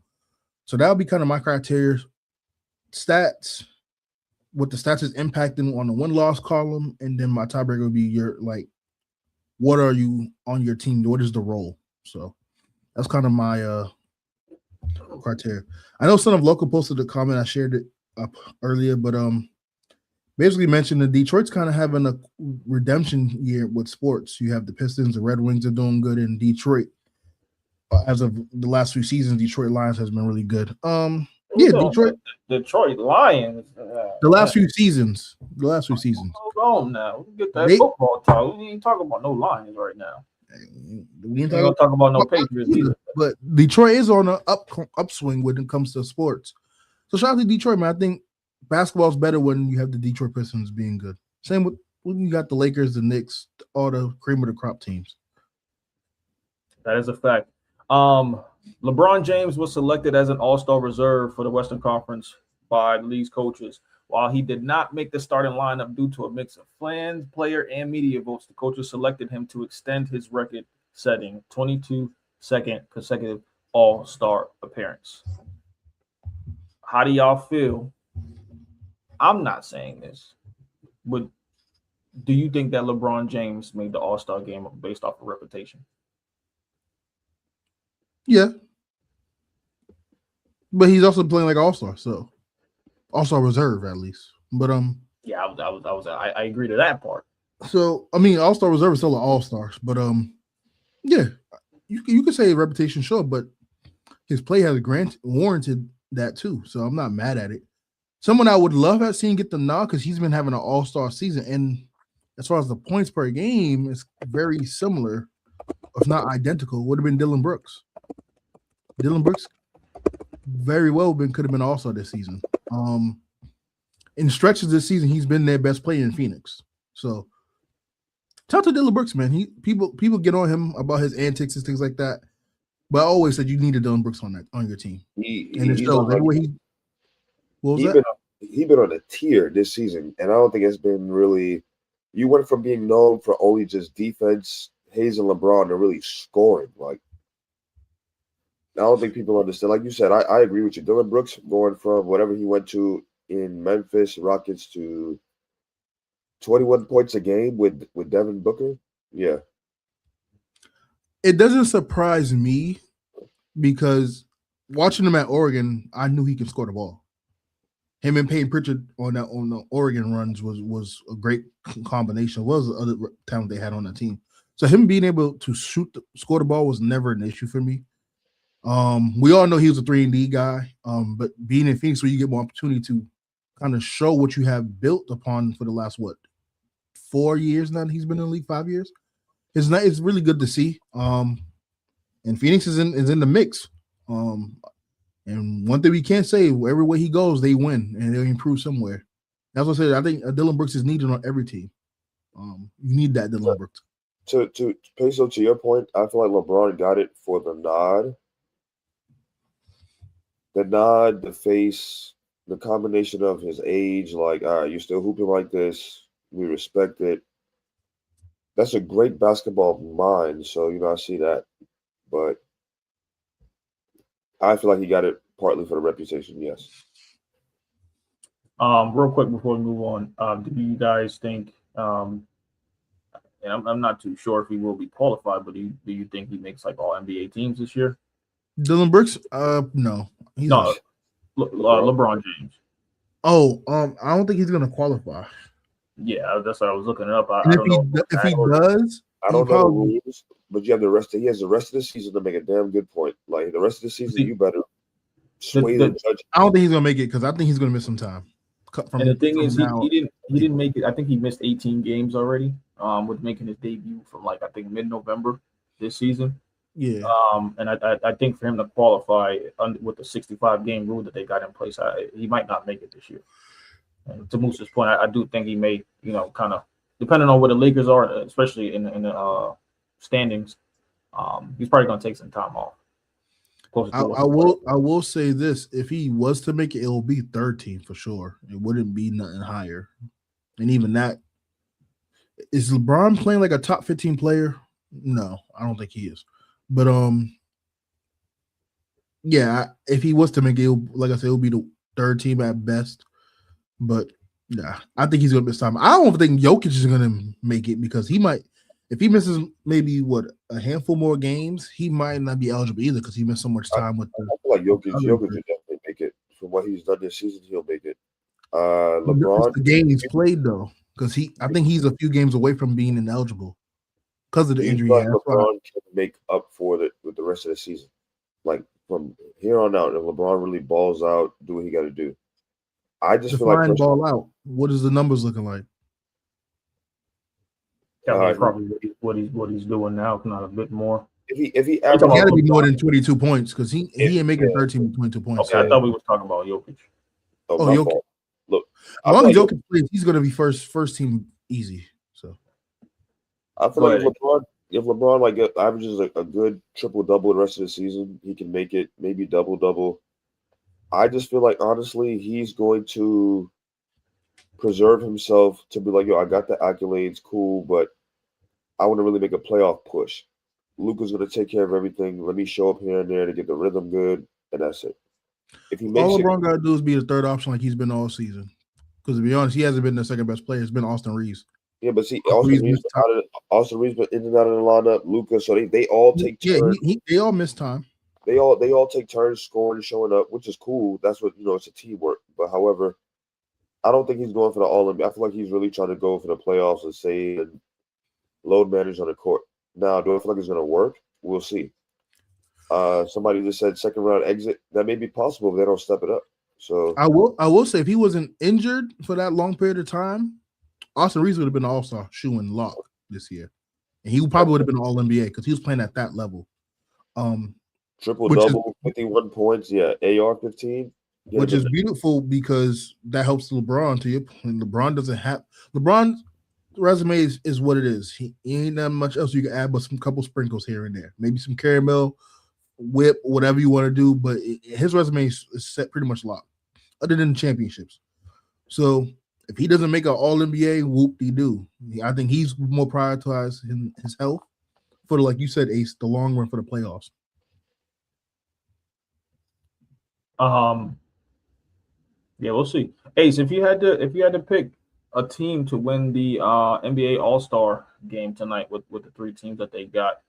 So that would be kind of my criteria. Stats, what the stats is impacting on the win-loss column, and then my tiebreaker would be what are you on your team? What is the role? So that's kind of my criteria. I know Son of Local posted a comment. I shared it up earlier, but basically mentioned that Detroit's kind of having a redemption year with sports. You have the Pistons, the Red Wings are doing good in Detroit. As of the last few seasons, Detroit Lions has been really good. Detroit Lions. The last few seasons. Hold on now. We get that football talk. We ain't talking about no Lions right now. We ain't gonna talk about no Patriots either. But Detroit is on an upswing when it comes to sports. So shout out to Detroit, man. I think basketball is better when you have the Detroit Pistons being good. Same with when you got the Lakers, the Knicks, all the cream of the crop teams. That is a fact. LeBron James was selected as an all-star reserve for the Western Conference by the league's coaches. While he did not make the starting lineup due to a mix of fans, player, and media votes, the coaches selected him to extend his record-setting 22-second consecutive all-star appearance. how do y'all feel? I'm not saying this, but do you think that LeBron James made the All-Star game based off of reputation? Yeah, but he's also playing like All-Star, so All-Star reserve at least. But Yeah, I agree to that part. so I mean, All-Star reserve is still an All-Stars, but yeah, you could say reputation, sure, but his play has warranted that too. So I'm not mad at it. Someone I would love to see get the nod because he's been having an All-Star season, and as far as the points per game, it's very similar, if not identical. Would have been Dylan Brooks. Dylan Brooks very well could have been All-Star this season. In stretches this season, he's been their best player in Phoenix. So shout out to Dylan Brooks, man. People get on him about his antics and things like that. But I always said you needed Dylan Brooks on your team. And it shows. What was that? He's been on a tier this season, and I don't think it's been really. You went from being known for only just defense, Hayes and LeBron, to really scoring. Like, I don't think people understand. Like you said, I agree with you. Dylan Brooks going from whatever he went to in Memphis Rockets to 21 points a game with Devin Booker. Yeah. It doesn't surprise me because watching him at Oregon, I knew he could score the ball. Him and Peyton Pritchard on the Oregon runs was a great combination. Was the other talent they had on that team. So him being able to score the ball was never an issue for me. We all know he was a 3-and-D guy, but being in Phoenix where you get more opportunity to kind of show what you have built upon for the last 4 years now that he's been in the league, 5 years. It's really good to see. And Phoenix is in the mix. And one thing we can't say, everywhere he goes, they win and they improve somewhere. That's what I said. I think Dylan Brooks is needed on every team. You need that Dylan Brooks. To Peso, to your point, I feel like LeBron got it for the nod. The nod, the face, the combination of his age, like, all right, you're still hooping like this. We respect it. That's a great basketball mind. So, I see that. But I feel like he got it partly for the reputation, yes. Real quick before we move on, do you guys think, and I'm not too sure if he will be qualified, but do you think he makes like all NBA teams this year? Dylan Brooks? No. LeBron James. Oh, I don't think he's gonna qualify. Yeah, that's what I was looking up. I if don't know if he does, I don't know the rules, but you have he has the rest of the season to make a damn good point. Like the rest of the season, you better sway the judge. I don't think he's gonna make it because I think he's gonna miss some time. And the thing is, he didn't make it. I think he missed 18 games already. With making his debut from I think mid-November this season. Yeah. And I think for him to qualify with the 65-game rule that they got in place, he might not make it this year. And to Moose's point, I do think he may, kind of depending on where the Lakers are, especially in the standings, he's probably going to take some time off. I will say this: if he was to make it, it will be third team for sure. It wouldn't be nothing higher, and even that. Is LeBron playing like a top 15 player? No, I don't think he is. But yeah, if he was to make it, like I said, it would be the third team at best. But yeah, I think he's gonna miss time. I don't think Jokic is gonna make it because he might, if he misses maybe a handful more games, he might not be eligible either because he missed so much time with. I feel like Jokic will definitely make it. From what he's done this season, he'll make it. LeBron, the game he's played though. Because I think he's a few games away from being ineligible because of the injury. Like LeBron can make up for it with the rest of the season. Like from here on out, if LeBron really balls out, do what he got to do. I just feel like ball out. What is the numbers looking like? Probably what he's doing now, if not a bit more. If he got to be more than 22 points because he ain't making 13 with 22 points. Okay, I thought we were talking about Jokic. Oh, Jokic. Fault. Look, as long as Jokic plays, he's going to be first team easy. So I feel like if LeBron averages a good triple-double the rest of the season, he can make it maybe double-double. I just feel like, honestly, he's going to preserve himself to be like, I got the accolades, cool, but I want to really make a playoff push. Luka's going to take care of everything. Let me show up here and there to get the rhythm good, and that's it. If he makes All it, LeBron got to do is be the third option like he's been all season. Because to be honest, he hasn't been the second best player. It's been Austin Reeves. yeah, but see, Reeves Austin Reeves been in and out of the lineup. Luka, so they all take turns. They all miss time. They all take turns scoring and showing up, which is cool. That's what it's a teamwork. But however, I don't think he's going for the All-NBA. I feel like he's really trying to go for the playoffs and save and load manage on the court. Now, do I feel like it's going to work? We'll see. Somebody just said second round exit. That may be possible if they don't step it up. So I will say if he wasn't injured for that long period of time, Austin Reeves would have been an All-Star shoe and lock this year, and he probably would have been an All-NBA because he was playing at that level. Triple double, 51 points. Yeah, AR 15. Yeah, which is beautiful because that helps LeBron. To your point, LeBron's resume is what it is. He ain't that much else you can add, but some couple sprinkles here and there, maybe some caramel, whip, whatever you want to do. But his resume is set pretty much locked, other than the championships. So if he doesn't make an All-NBA, whoop-de-doo. I think he's more prioritized in his health for, like you said, Ace, the long run for the playoffs. Yeah, we'll see. Ace, if you had to pick a team to win the NBA All-Star game tonight with the three teams that they got,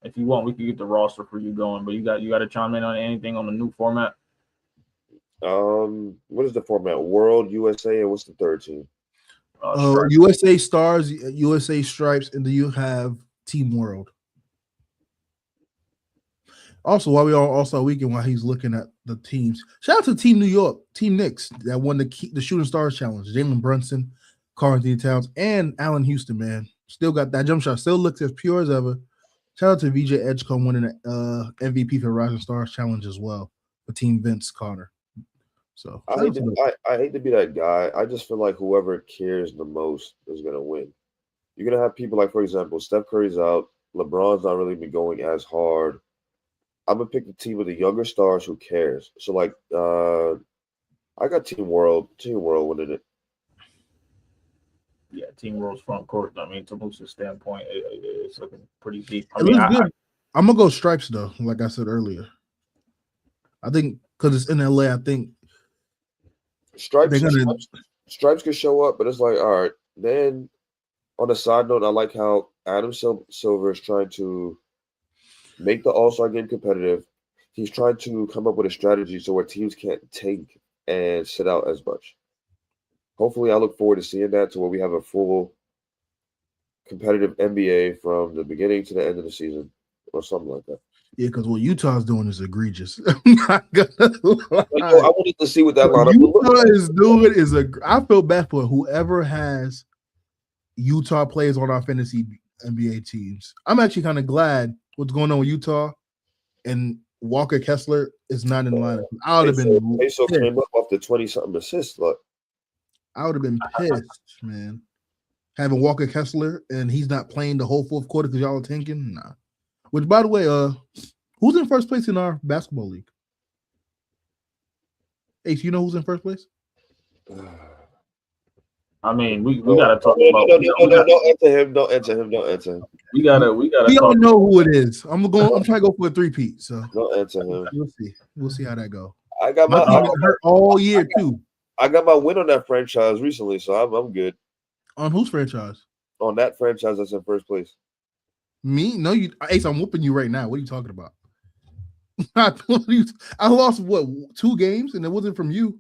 if you want, we could get the roster for you going. But you got to chime in on anything on the new format. What is the format? World, USA, and what's the third team? USA Stars, USA Stripes, and then you have Team World. Also, while we're on All-Star Weekend, while he's looking at the teams, shout out to Team New York, Team Knicks, that won the Shooting Stars Challenge. Jalen Brunson, Karl-Anthony Towns, and Allen Houston, man. Still got that jump shot. Still looks as pure as ever. Shout out to VJ Edgecombe winning the MVP for Rising Stars Challenge as well for Team Vince Carter. So I hate to be that guy. I just feel like whoever cares the most is going to win. You're going to have people like, for example, Steph Curry's out. LeBron's not really been going as hard. I'm gonna pick the team with the younger stars who cares. So like I got Team World winning it. Yeah, Team World's front court. I mean, to Moose's standpoint, it's looking pretty deep. I'm gonna go Stripes though, like I said earlier. I think because it's in LA, I think Stripes could show up, but it's like, all right. Then on a side note, I like how Adam Silver is trying to make the All-Star game competitive. He's trying to come up with a strategy so where teams can't tank and sit out as much. Hopefully, I look forward to seeing that to where we have a full competitive NBA from the beginning to the end of the season or something like that. Yeah, because what Utah's doing is egregious. I'm not gonna lie. I wanted to see what that lineup Utah is doing is I feel bad for whoever has Utah players on our fantasy NBA teams. I'm actually kind of glad what's going on with Utah and Walker Kessler is not in the lineup. I would have been Peso came up off the 20-something assists. Look, I would have been pissed, man. Having Walker Kessler and he's not playing the whole fourth quarter because y'all are tanking. Nah. Which, by the way, who's in first place in our basketball league? Ace, you know who's in first place? I mean, we gotta talk about. Don't answer him. We gotta. We don't know who it is. I'm trying to go for a three-peat. So don't answer him. We'll see how that go. I got my hurt all year too. I got my win on that franchise recently, so I'm good. On whose franchise? On that franchise that's in first place. Me? No, you, Ace. I'm whooping you right now. What are you talking about? I lost 2 games, and it wasn't from you.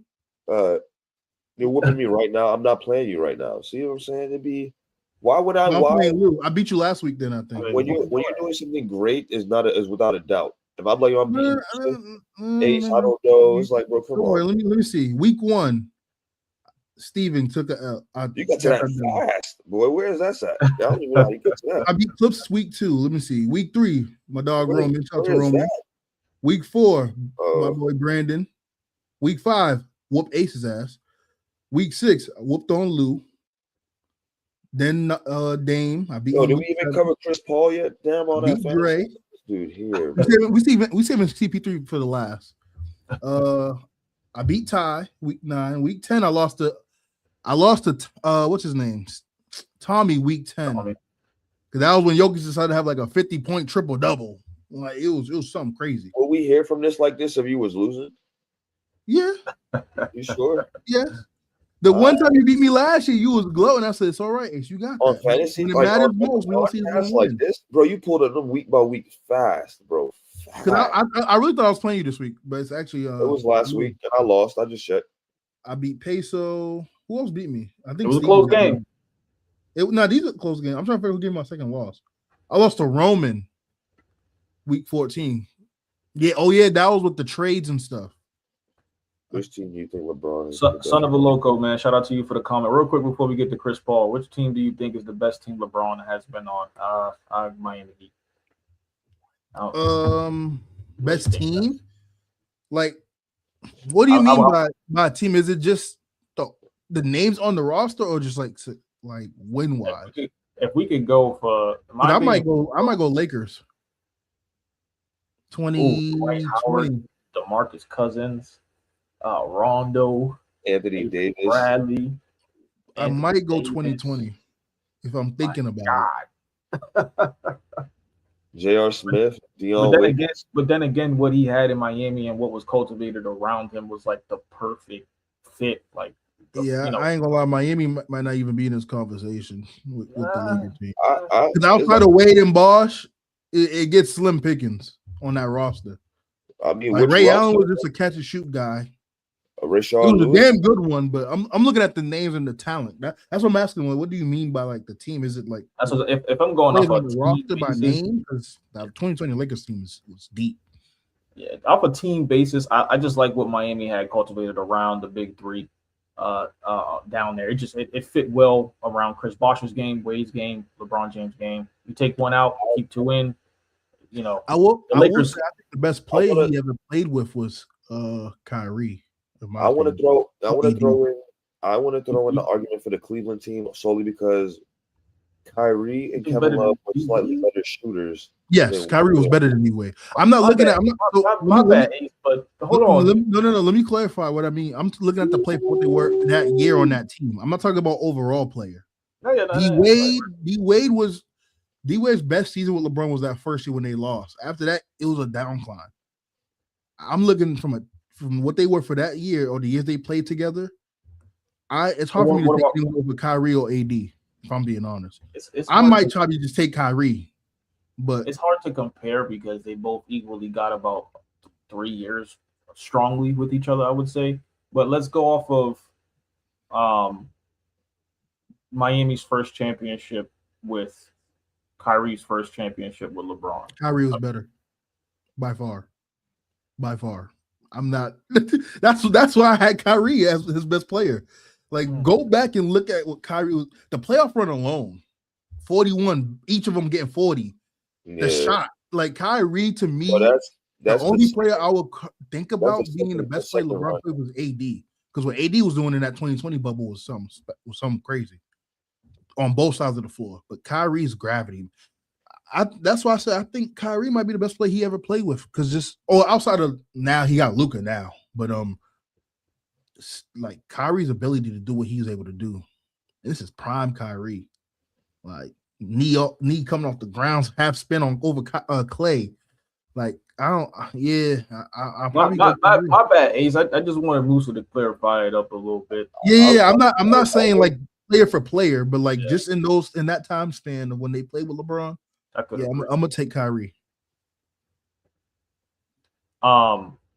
You're whooping me right now. I'm not playing you right now. See what I'm saying? It'd be why would I? I'm why? playing you. I beat you last week. Then I think when you're doing something great is without a doubt. If I'm like I'm beating Ace, I don't know. It's like, bro, come on. Let me see. Week 1, Steven took a L. You got to that fast, boy. Where is that at? I don't even know how you got to that. I beat Clips week 2. Let me see. Week 3, my dog Roman. Shout out to Roman. Week 4, my boy Brandon. Week 5, whooped Ace's ass. Week 6, I whooped on Lou. Then Dame. I beat. Did we even cover Chris Paul yet? Damn, all that. Dre. Dude, here. We saving CP3 for the last. I beat Ty week 9. Week 10, I lost to what's his name? Tommy week 10. Because that was when Jokic decided to have like a 50-point triple-double. Like it was something crazy. Will we hear from this like this if you was losing? Yeah, You sure? yes. The one time you beat me last year, you was glowing. I said, "It's all right, Ace. You got On that." fantasy, When it like matters on most, we don't see podcasts who's like win. this, bro. You pulled it them week by week fast, bro. Because I really thought I was playing you this week, but it's actually It was last week, and I lost. I just checked. I beat Peso. Who else beat me? I think It was a Steven close got me. game. No, these are close games. I'm trying to figure who gave me my second loss. I lost to Roman week 14. Yeah, that was with the trades and stuff. Which team do you think LeBron is? Son of a loco, man. Shout out to you for the comment. Real quick before we get to Chris Paul, which team do you think is the best team LeBron has been on? Miami Heat. Best team? Like, what do you mean by team? Is it just the names on the roster, or just like win wise? If we could go for, I might go Lakers. 2020. DeMarcus Cousins, Rondo, Anthony Davis, Bradley. I might go 2020 if I'm thinking about it. J.R. Smith, Dion Waiters. But then again, what he had in Miami and what was cultivated around him was like the perfect fit. Like, I ain't gonna lie, Miami might not even be in this conversation with the Lakers team. Because outside of Wade and Bosh, it gets slim pickings on that roster. I mean, like Ray Allen was just a catch and shoot guy. Rashard He was a damn good one, but I'm looking at the names and the talent. That's what I'm asking. What do you mean by like the team? Is it like if I'm going off a roster by name? Because the 2020 Lakers team was deep. Yeah, off a team basis, I just like what Miami had cultivated around the big three down there. It fit well around Chris Bosh's game, Wade's game, LeBron James' game. You take one out, keep two in. I will say I think the best play he ever played with was Kyrie. I want to throw in the argument for the Cleveland team solely because Kyrie and Kevin Love were slightly better shooters. Yes, Kyrie was better than Wade. I'm not looking at. My bad, but hold on. No. Let me clarify what I mean. I'm looking at the play for what they were that year on that team. I'm not talking about overall player. D-Wade's best season with LeBron was that first year when they lost. After that, it was a downcline. I'm looking from what they were for that year or the years they played together. It's hard for me to take anyone over Kyrie or AD, if I'm being honest. I might try to just take Kyrie, but it's hard to compare because they both equally got about 3 years strongly with each other, I would say. But let's go off of Miami's first championship with Kyrie's first championship with LeBron. Kyrie was better, by far. I'm not. That's why I had Kyrie as his best player. Like, go back and look at what Kyrie was. The playoff run alone, 41. Each of them getting 40. Yeah. The shot, like Kyrie, to me, that's the only player I would think about being the best player LeBron played was AD. Because what AD was doing in that 2020 bubble was something crazy on both sides of the floor. But Kyrie's gravity. That's why I said I think Kyrie might be the best player he ever played with. Because outside of now, he got Luka now. But like Kyrie's ability to do what he was able to do. This is prime Kyrie. Like knee coming off the ground, half spin on over Clay. Like I don't. Yeah, I probably my bad, Ace. I just wanted Musa to clarify it up a little bit. Yeah. I'm not saying like player for player, but like just in that time span of when they played with LeBron. I'm gonna take Kyrie. 12-time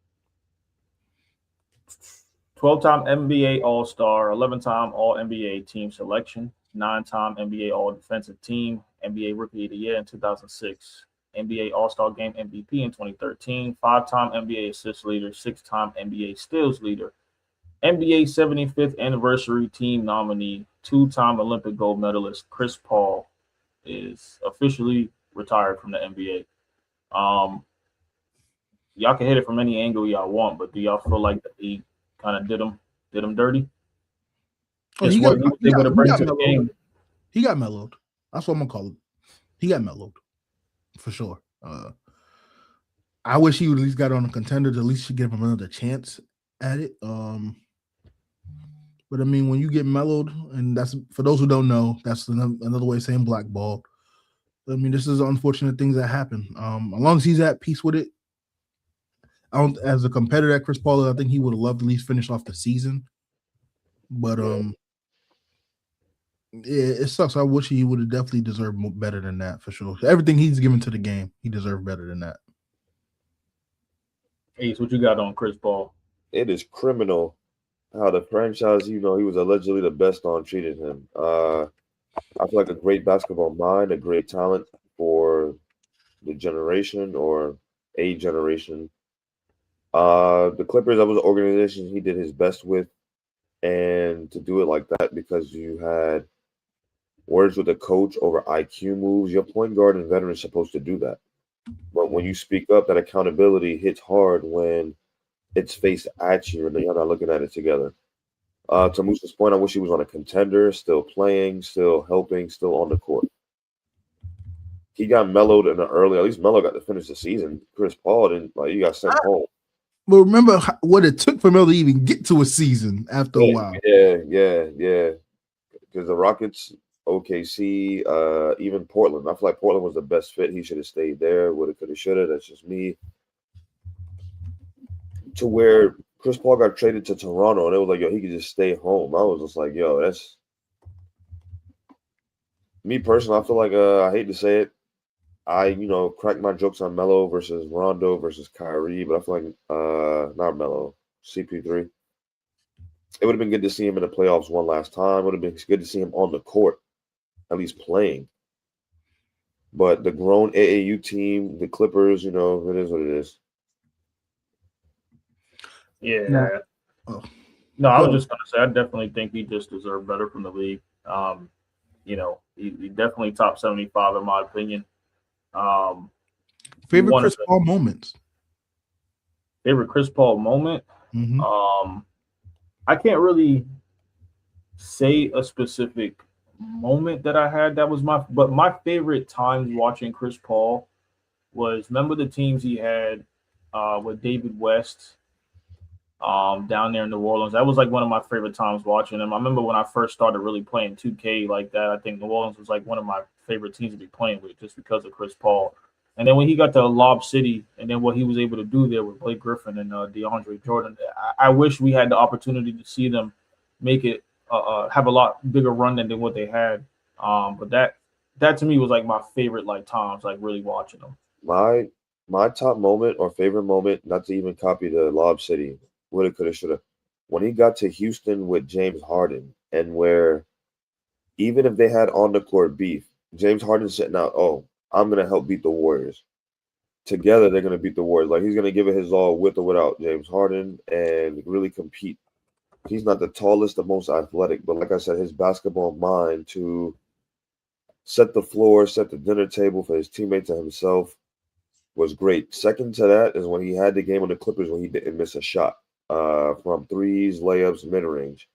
NBA All-Star, 11-time All-NBA Team Selection, 9-time NBA All-Defensive Team, NBA Rookie of the Year in 2006, NBA All-Star Game MVP in 2013, 5-time NBA Assist Leader, 6-time NBA Steals Leader, NBA 75th Anniversary Team nominee, 2-time Olympic gold medalist Chris Paul is officially retired from the NBA. Y'all can hit it from any angle y'all want, but do y'all feel like that he kind of did him dirty? He got mellowed. That's what I'm gonna call it. He got mellowed for sure. I wish he would at least got on a contender to at least give him another chance at it. But I mean, when you get mellowed, and that's for those who don't know, that's another way of saying blackballed. I mean, this is unfortunate things that happen. As long as he's at peace with it, I don't. As a competitor at Chris Paul, I think he would have loved to at least finish off the season. But it sucks. I wish he would have definitely deserved better than that for sure. Everything he's given to the game, he deserved better than that. Ace, what you got on Chris Paul? It is criminal how the franchise, he was allegedly the best on treated him. I feel like a great basketball mind, a great talent for the generation or a generation. The Clippers, that was an organization he did his best with, and to do it like that because you had words with the coach over IQ moves. Your point guard and veteran is supposed to do that. But when you speak up, that accountability hits hard when it's faced at you and you're not looking at it together. To Moose's point, I wish he was on a contender, still playing, still helping, still on the court. He got mellowed in the early. At least Melo got to finish the season. Chris Paul didn't. He got sent home. But remember what it took for Melo to even get to a season after a while. Yeah. Because the Rockets, OKC, even Portland. I feel like Portland was the best fit. He should have stayed there. Woulda, coulda, shoulda. That's just me. To where Chris Paul got traded to Toronto, and it was like, yo, he could just stay home. I was just like, yo, that's me personally. I feel like I hate to say it. I crack my jokes on Melo versus Rondo versus Kyrie, but I feel like not Melo, CP3. It would have been good to see him in the playoffs one last time. It would have been good to see him on the court, at least playing. But the grown AAU team, the Clippers, it is what it is. Yeah. No, I was just gonna say I definitely think he just deserved better from the league. He definitely top 75 in my opinion. Favorite Chris Paul moments. Favorite Chris Paul moment. Mm-hmm. I can't really say a specific moment that I had that was but my favorite times watching Chris Paul was, remember the teams he had with David West down there in New Orleans. That was like one of my favorite times watching him. I remember when I first started really playing 2K like that, I think New Orleans was like one of my favorite teams to be playing with just because of Chris Paul. And then when he got to Lob City and then what he was able to do there with Blake Griffin and DeAndre Jordan, I wish we had the opportunity to see them make it have a lot bigger run than what they had. But that to me was like my favorite times, like really watching them. My top moment or favorite moment, not to even copy the Lob City, woulda, coulda, shoulda, when he got to Houston with James Harden, and where even if they had on the court beef, James Harden sitting out, oh, I'm gonna help beat the Warriors. Together, they're gonna beat the Warriors. Like, he's gonna give it his all with or without James Harden and really compete. He's not the tallest, the most athletic, but like I said, his basketball mind to set the floor, set the dinner table for his teammates and himself was great. Second to that is when he had the game on the Clippers when he didn't miss a shot from threes, layups, mid-range.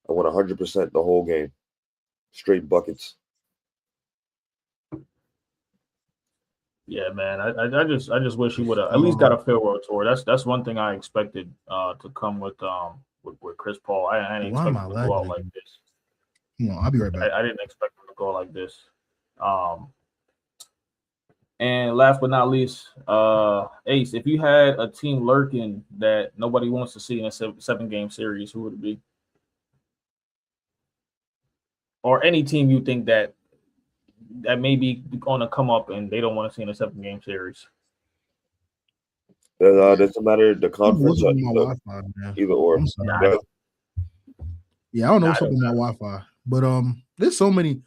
I went 100% the whole game. Straight buckets. Yeah, man. I just wish he would have at least got a farewell tour. That's one thing I expected to come with Chris Paul. I didn't expect him to go out like this. I'll be right back. I didn't expect him to go like this. And last but not least, Ace, if you had a team lurking that nobody wants to see in a 7-game series, who would it be? Or any team you think that may be going to come up and they don't want to see in a 7-game series? Doesn't matter the conference. Either or. Yeah, I don't know what's up with my Wi-Fi, but there's so many.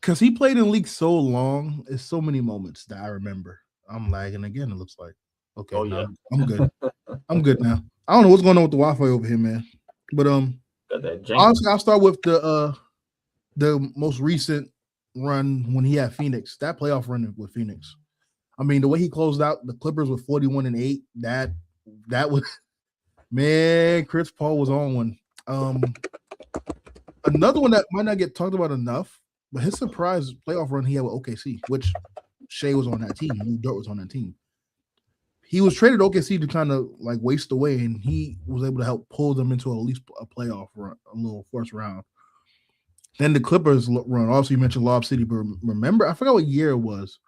Because he played in the league so long, there's so many moments that I remember. I'm lagging again, it looks like. Okay, I'm good. I'm good now. I don't know what's going on with the Wi-Fi over here, man. But honestly, I'll start with the most recent run when he had Phoenix. That playoff run with Phoenix. I mean, the way he closed out the Clippers with 41-8, that was, man, Chris Paul was on one. Another one that might not get talked about enough, but his surprise playoff run he had with OKC, which Shea was on that team, Lou Dort was on that team. He was traded to OKC to kind of like waste away, and he was able to help pull them into at least a playoff run, a little first round. Then the Clippers run. Also, you mentioned Lob City, but remember, I forgot what year it was.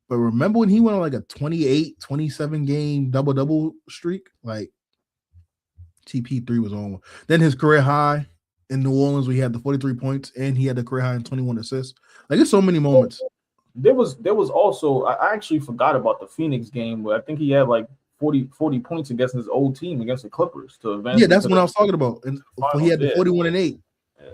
But remember when he went on like a 28, 27 game double streak? Like TP3 was on. Then his career high in New Orleans, where he had the 43 points and he had the career high in 21 assists. Like, there's so many moments. There was also, I actually forgot about the Phoenix game where I think he had like 40 points against his old team against the Clippers to advance. Yeah, that's what I was talking about. And he had the 41 and 8. Yeah.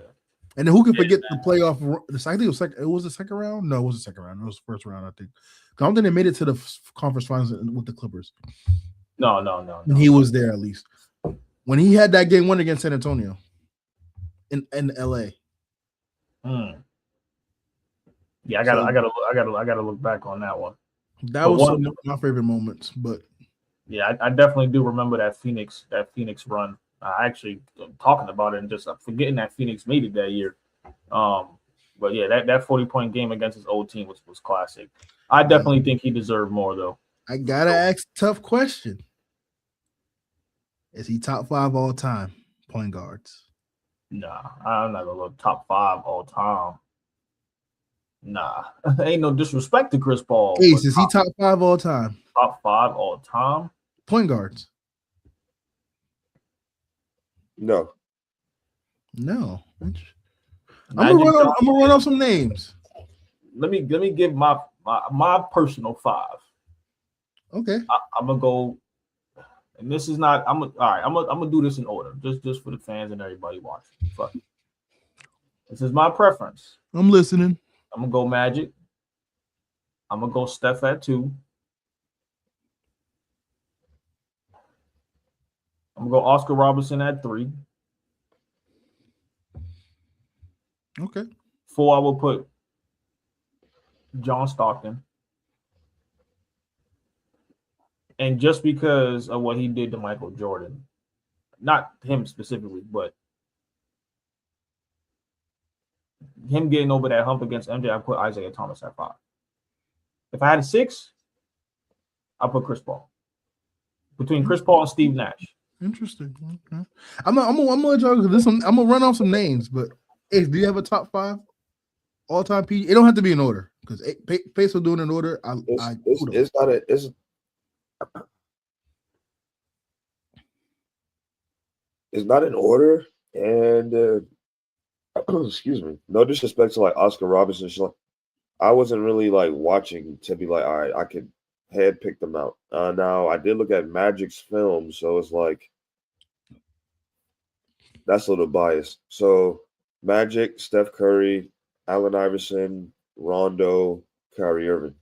And then who can forget the playoff? I think it was second. It was the second round. No, it was the second round. It was the first round, I think. I don't think they made it to the conference finals with the Clippers. No. And he was there at least when he had that game 1 against San Antonio in LA. Yeah, I gotta look back on that one. That was one of my favorite moments. But yeah, I definitely do remember that Phoenix run. I actually talking about it and just forgetting that Phoenix made it that year. But yeah, that 40-point game against his old team was classic. I definitely think he deserved more though. I gotta ask a tough question. Is he top 5 all time point guards? Nah, I'm not gonna look top 5 all time. Nah, ain't no disrespect to Chris Paul. Ace, is he top 5 all time? Top 5 all time point guards? No. I'm gonna run off some names. Let me give my personal 5. Okay. I'm gonna go, and this is not. I'm gonna do this in order, just for the fans and everybody watching. Fuck it. This is my preference. I'm listening. I'm gonna go Magic. I'm gonna go Steph at 2. I'm gonna go Oscar Robertson at 3. Okay. 4, I will put John Stockton. And just because of what he did to Michael Jordan, not him specifically, but him getting over that hump against MJ, I put Isaiah Thomas at 5. If I had a 6, I'll put Chris Paul. Between Chris Paul and Steve Nash. Interesting. Okay. I'm gonna let y'all do this. I'm gonna run off some names, but Ace, do you have a top 5 all-time PG? It don't have to be in order because Pace will do it in order. It's not in order, and excuse me. No disrespect to like Oscar Robertson. I wasn't really like watching to be like, all right, I could head pick them out. Now I did look at Magic's film, so it's like that's a little biased. So Magic, Steph Curry, Allen Iverson, Rondo, Kyrie Irving.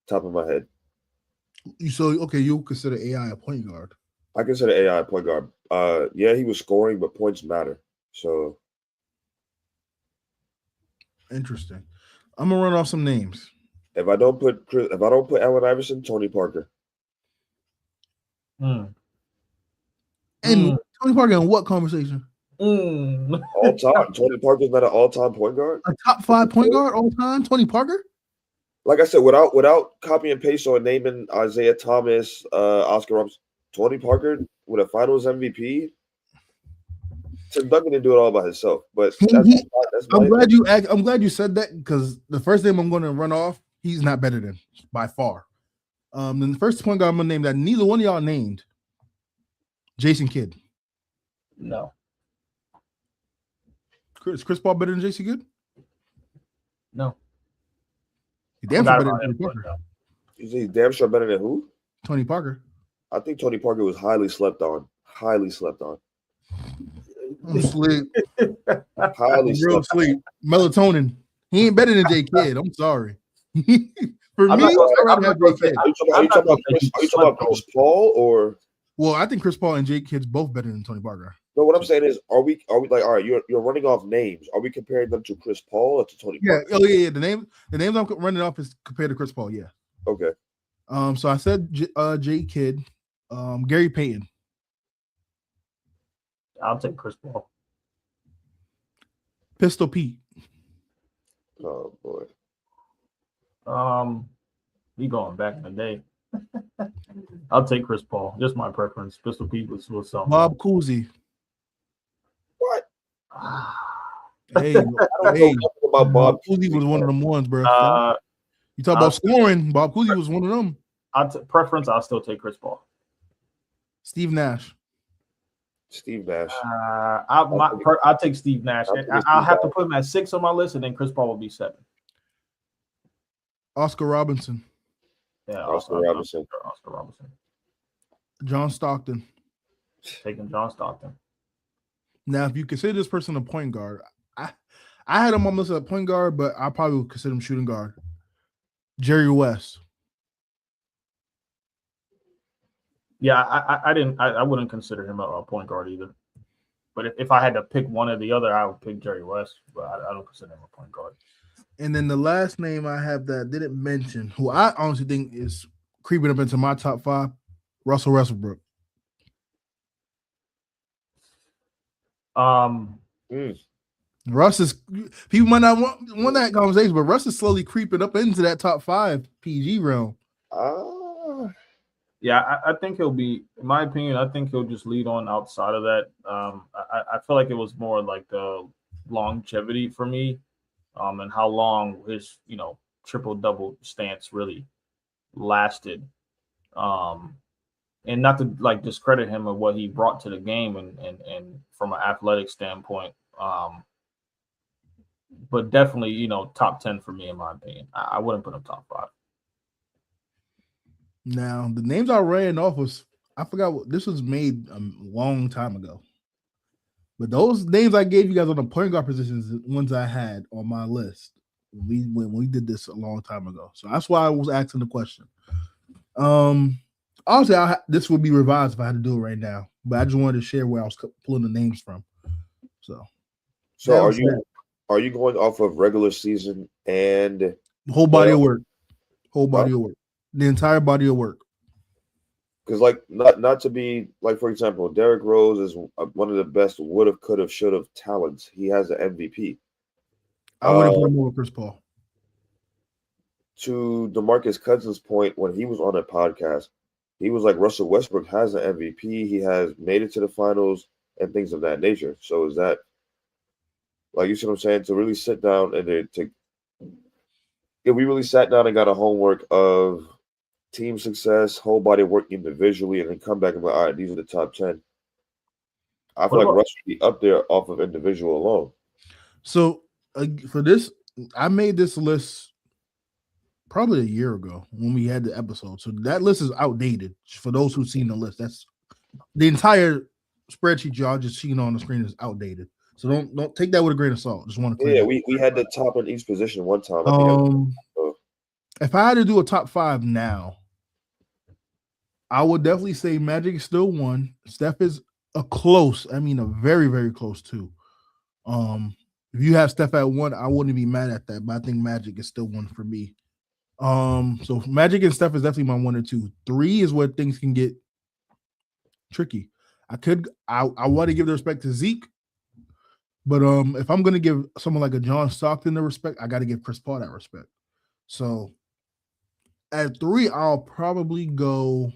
Top of my head. You consider AI a point guard? I consider AI a point guard. Yeah, he was scoring, but points matter. So interesting. I'm gonna run off some names. If I don't put Allen Iverson, Tony Parker. And Tony Parker in what conversation? All time. Tony Parker's not an all-time point guard. A top 5 point guard all time. Tony Parker. Like I said, without copy and paste or naming Isaiah Thomas, Oscar Robertson, Tony Parker with a Finals MVP. Tim Duncan didn't do it all by himself, but I'm glad you said that because the first name I'm going to run off, he's not better than by far. Then the first point guard I'm going to name that neither one of y'all named, Jason Kidd. No. Is Chris Paul better than Jason Kidd? No. He's damn sure better than Tony Parker. He's damn sure better than who? Tony Parker. I think Tony Parker was highly slept on. I'm sleep. Highly real sleep. Melatonin. He ain't better than J Kidd. I'm sorry. For me, I'd have J Kidd. Are you talking about Chris Paul or? Well, I think Chris Paul and J Kidd's both better than Tony Parker. No, what I'm saying is, are we like, all right? You're running off names. Are we comparing them to Chris Paul or to Tony Parker? Oh yeah. The names I'm running off is compared to Chris Paul. Yeah. Okay. So I said J Kidd, Gary Payton. I'll take Chris Paul. Pistol Pete. Oh boy. We going back in the day. I'll take Chris Paul. Just my preference. Pistol Pete was something. Bob Cousy. What? Hey, I don't know nothing about Bob Bob Cousy was one of them ones, bro. You talk I- about scoring. Bob Cousy was one of them. Preference, I'll still take Chris Paul. Steve Nash. Steve Nash. I'll take Steve Nash. I'll have to put him at 6 on my list, and then Chris Paul will be 7. Oscar Robinson. Yeah, Oscar Robinson. Oscar Robinson. John Stockton. Taking John Stockton. Now, if you consider this person a point guard, I had him on my list as a point guard, but I probably would consider him shooting guard. Jerry West. Yeah, I wouldn't consider him a point guard either. But if I had to pick one or the other, I would pick Jerry West. But I don't consider him a point guard. And then the last name I have that I didn't mention, who I honestly think is creeping up into my top 5, Russell Westbrook. Russ is, people might not want that conversation, but Russ is slowly creeping up into that top 5 PG realm. Yeah, I think he'll be, in my opinion, I think he'll just lead on outside of that. I feel like it was more like the longevity for me, and how long his, triple-double stance really lasted. And not to like discredit him of what he brought to the game and from an athletic standpoint. But definitely, top 10 for me, in my opinion. I wouldn't put him top 5. Now, the names I ran off I forgot what this was made a long time ago. But those names I gave you guys on the point guard positions, the ones I had on my list when we did this a long time ago. So that's why I was asking the question. Obviously, this would be revised if I had to do it right now. But I just wanted to share where I was pulling the names from. So are you going off of regular season and whole body of work? Whole body of work. The entire body of work. Because, like, not to be like, for example, Derrick Rose is one of the best would have, could have, should have talents. He has an MVP. I would have put him over Chris Paul. To DeMarcus Cousins' point, when he was on a podcast, he was like, Russell Westbrook has an MVP. He has made it to the finals and things of that nature. So is that, like, you see what I'm saying? To really sit down and if we really sat down and got a homework of team success, whole body work individually, and then come back and be like, all right, these are the top 10. I feel like Russ should be up there off of individual alone. So for this, I made this list probably a year ago when we had the episode. So that list is outdated. For those who've seen the list, that's the entire spreadsheet y'all just seen on the screen is outdated. So don't take that with a grain of salt. Just want to clear. Yeah, we had the top in each position one time. If I had to do a top 5 now, I would definitely say Magic is still 1. Steph is a very, very close 2. If you have Steph at 1, I wouldn't be mad at that, but I think Magic is still 1 for me. So Magic and Steph is definitely my 1 and 2. 3 is where things can get tricky. I want to give the respect to Zeke, but if I'm gonna give someone like a John Stockton the respect, I got to give Chris Paul that respect. So at 3, I'll probably go.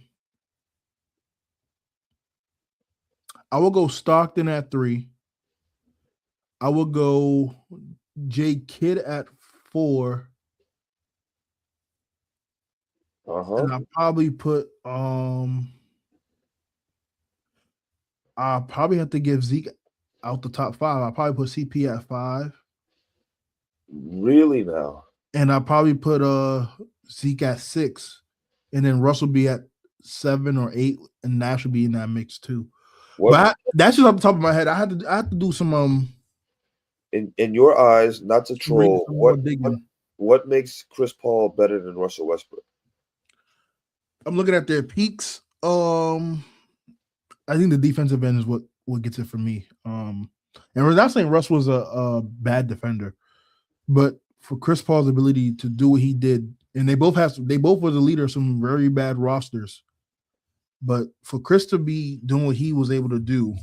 I will go Stockton at 3. I will go J Kidd at 4. And I'll probably put I'll probably have to give Zeke out the top 5. I'll probably put CP at 5. Really now? And I'll probably put Zeke at 6. And then Russ will be at 7 or 8, and Nash will be in that mix too. But that's just off the top of my head. I had to do some in your eyes, not to troll, what makes Chris Paul better than Russell Westbrook? I'm looking at their peaks. I think the defensive end is what gets it for me. And we're not saying Russ was a bad defender, but for Chris Paul's ability to do what he did, and they both were the leader of some very bad rosters. But for Chris to be doing what he was able to do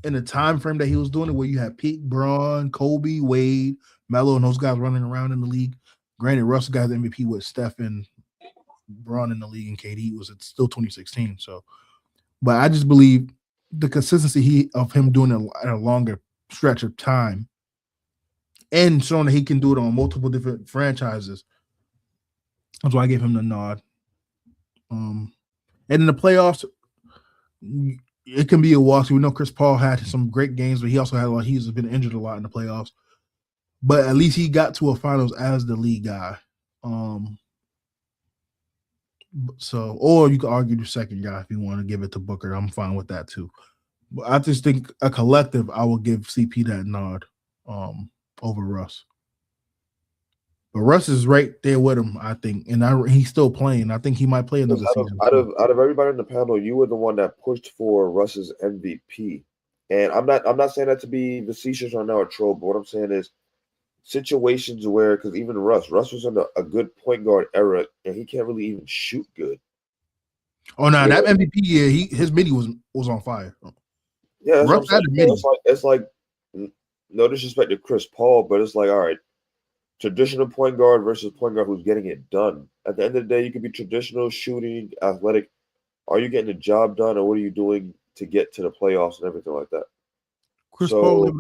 in the time frame that he was doing it, where you had Pete, Braun, Kobe, Wade, Melo, and those guys running around in the league. Granted, Russ got the MVP with Steph and Braun in the league, and KD was still 2016. So, but I just believe the consistency of him doing it at a longer stretch of time and showing that he can do it on multiple different franchises. That's why I gave him the nod. And in the playoffs, it can be a wash. We know Chris Paul had some great games, but he also had a lot. He's been injured a lot in the playoffs. But at least he got to a finals as the lead guy. So, or you could argue the second guy if you want to give it to Booker. I'm fine with that too. But I just think a collective, I will give CP that nod over Russ. But Russ is right there with him, I think, and he's still playing. I think he might play another season. Out of everybody in the panel, you were the one that pushed for Russ's MVP, and I'm not saying that to be facetious or now a troll, but what I'm saying is situations where, because even Russ was in a good point guard era, and he can't really even shoot good. Oh no, that MVP year, his midi was on fire. Yeah, Russ had a midi. It's like no disrespect to Chris Paul, but it's like, all right, traditional point guard versus point guard who's getting it done. At the end of the day, you could be traditional, shooting, athletic. Are you getting the job done, or what are you doing to get to the playoffs and everything like that? Chris Paul.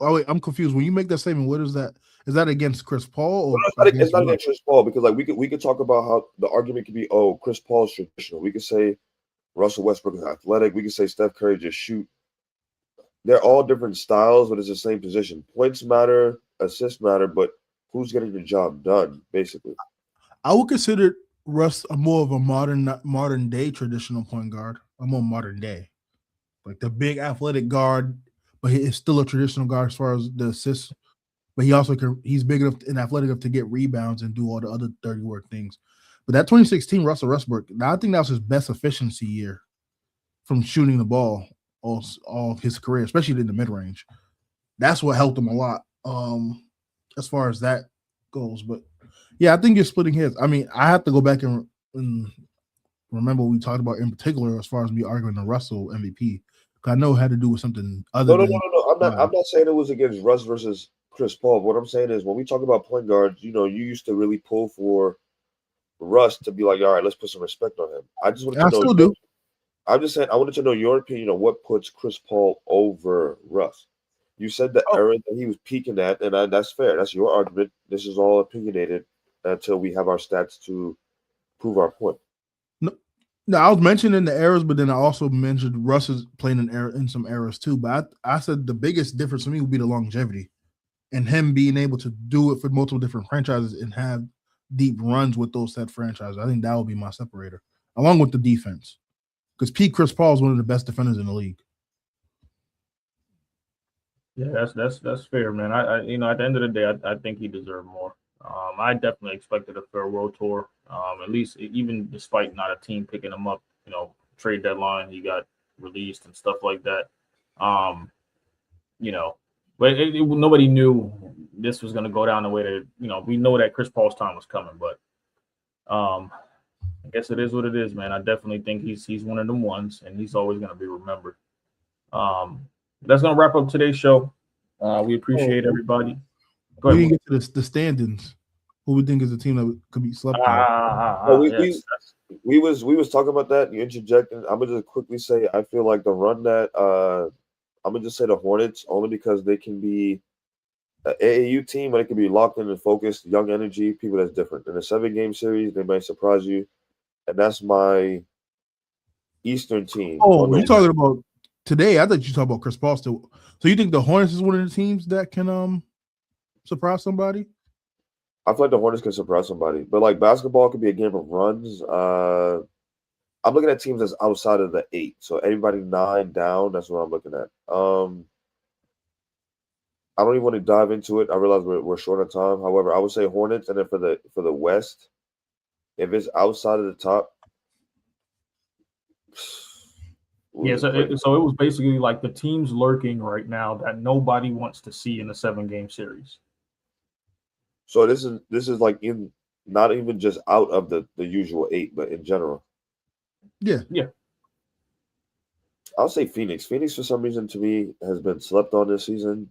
Oh wait, I'm confused. When you make that statement, what is that? Is that against Chris Paul? Or it's not against Chris Paul, because like we could talk about how the argument could be, oh, Chris Paul's traditional. We could say Russell Westbrook is athletic. We could say Steph Curry just shoot. They're all different styles, but it's the same position. Points matter, assists matter, but who's getting the job done, basically? I would consider Russ more of a modern day traditional point guard. A more modern day, like the big athletic guard, but he is still a traditional guard as far as the assists. But he's big enough and athletic enough to get rebounds and do all the other dirty work things. But that 2016 Russell Westbrook, I think that was his best efficiency year from shooting the ball all his career, especially in the mid range. That's what helped him a lot. As far as that goes. But yeah, I think you're splitting hairs. I mean, I have to go back and remember what we talked about in particular as far as me arguing the Russell MVP. Because I know it had to do with something other than. No. I'm not saying it was against Russ versus Chris Paul. What I'm saying is when we talk about point guards, you used to really pull for Russ to be like, all right, let's put some respect on him. I just wanted to know. Still do. I'm just saying, I wanted to know your opinion on what puts Chris Paul over Russ. You said the era that he was peaking at, and that's fair. That's your argument. This is all opinionated until we have our stats to prove our point. No, I was mentioning the eras, but then I also mentioned Russ is playing in some eras too. But I said the biggest difference for me would be the longevity and him being able to do it for multiple different franchises and have deep runs with those set franchises. I think that would be my separator, along with the defense. Because Pete Chris Paul is one of the best defenders in the league. Yeah, that's fair, man. I at the end of the day, I think he deserved more. I definitely expected a farewell tour. At least even despite not a team picking him up, trade deadline, he got released and stuff like that. But nobody knew this was going to go down the way that we know that Chris Paul's time was coming, but I guess it is what it is, man. I definitely think he's one of them ones, and he's always going to be remembered. That's going to wrap up today's show. We appreciate everybody. We didn't get to the standings. Who we think is a team that could be slept on? We was talking about that. You interjected. I'm gonna just quickly say I feel like the run that I'm gonna just say the Hornets only because they can be an AAU team, but it can be locked in and focused, young energy, people that's different. In a 7-game series, they might surprise you, and that's my Eastern team. Oh, you're talking about today? I thought you talking about Chris Paul still. So you think the Hornets is one of the teams that can surprise somebody? I feel like the Hornets can surprise somebody, but like basketball could be a game of runs. I'm looking at teams that's outside of the 8, so anybody 9 down. That's what I'm looking at. I don't even want to dive into it. I realize we're short on time. However, I would say Hornets, and then for the West, if it's outside of the top. Yeah, so it was basically like the teams lurking right now that nobody wants to see in a 7-game series. So this is like not even just out of the usual 8, but in general. Yeah. I'll say Phoenix. Phoenix, for some reason, to me, has been slept on this season.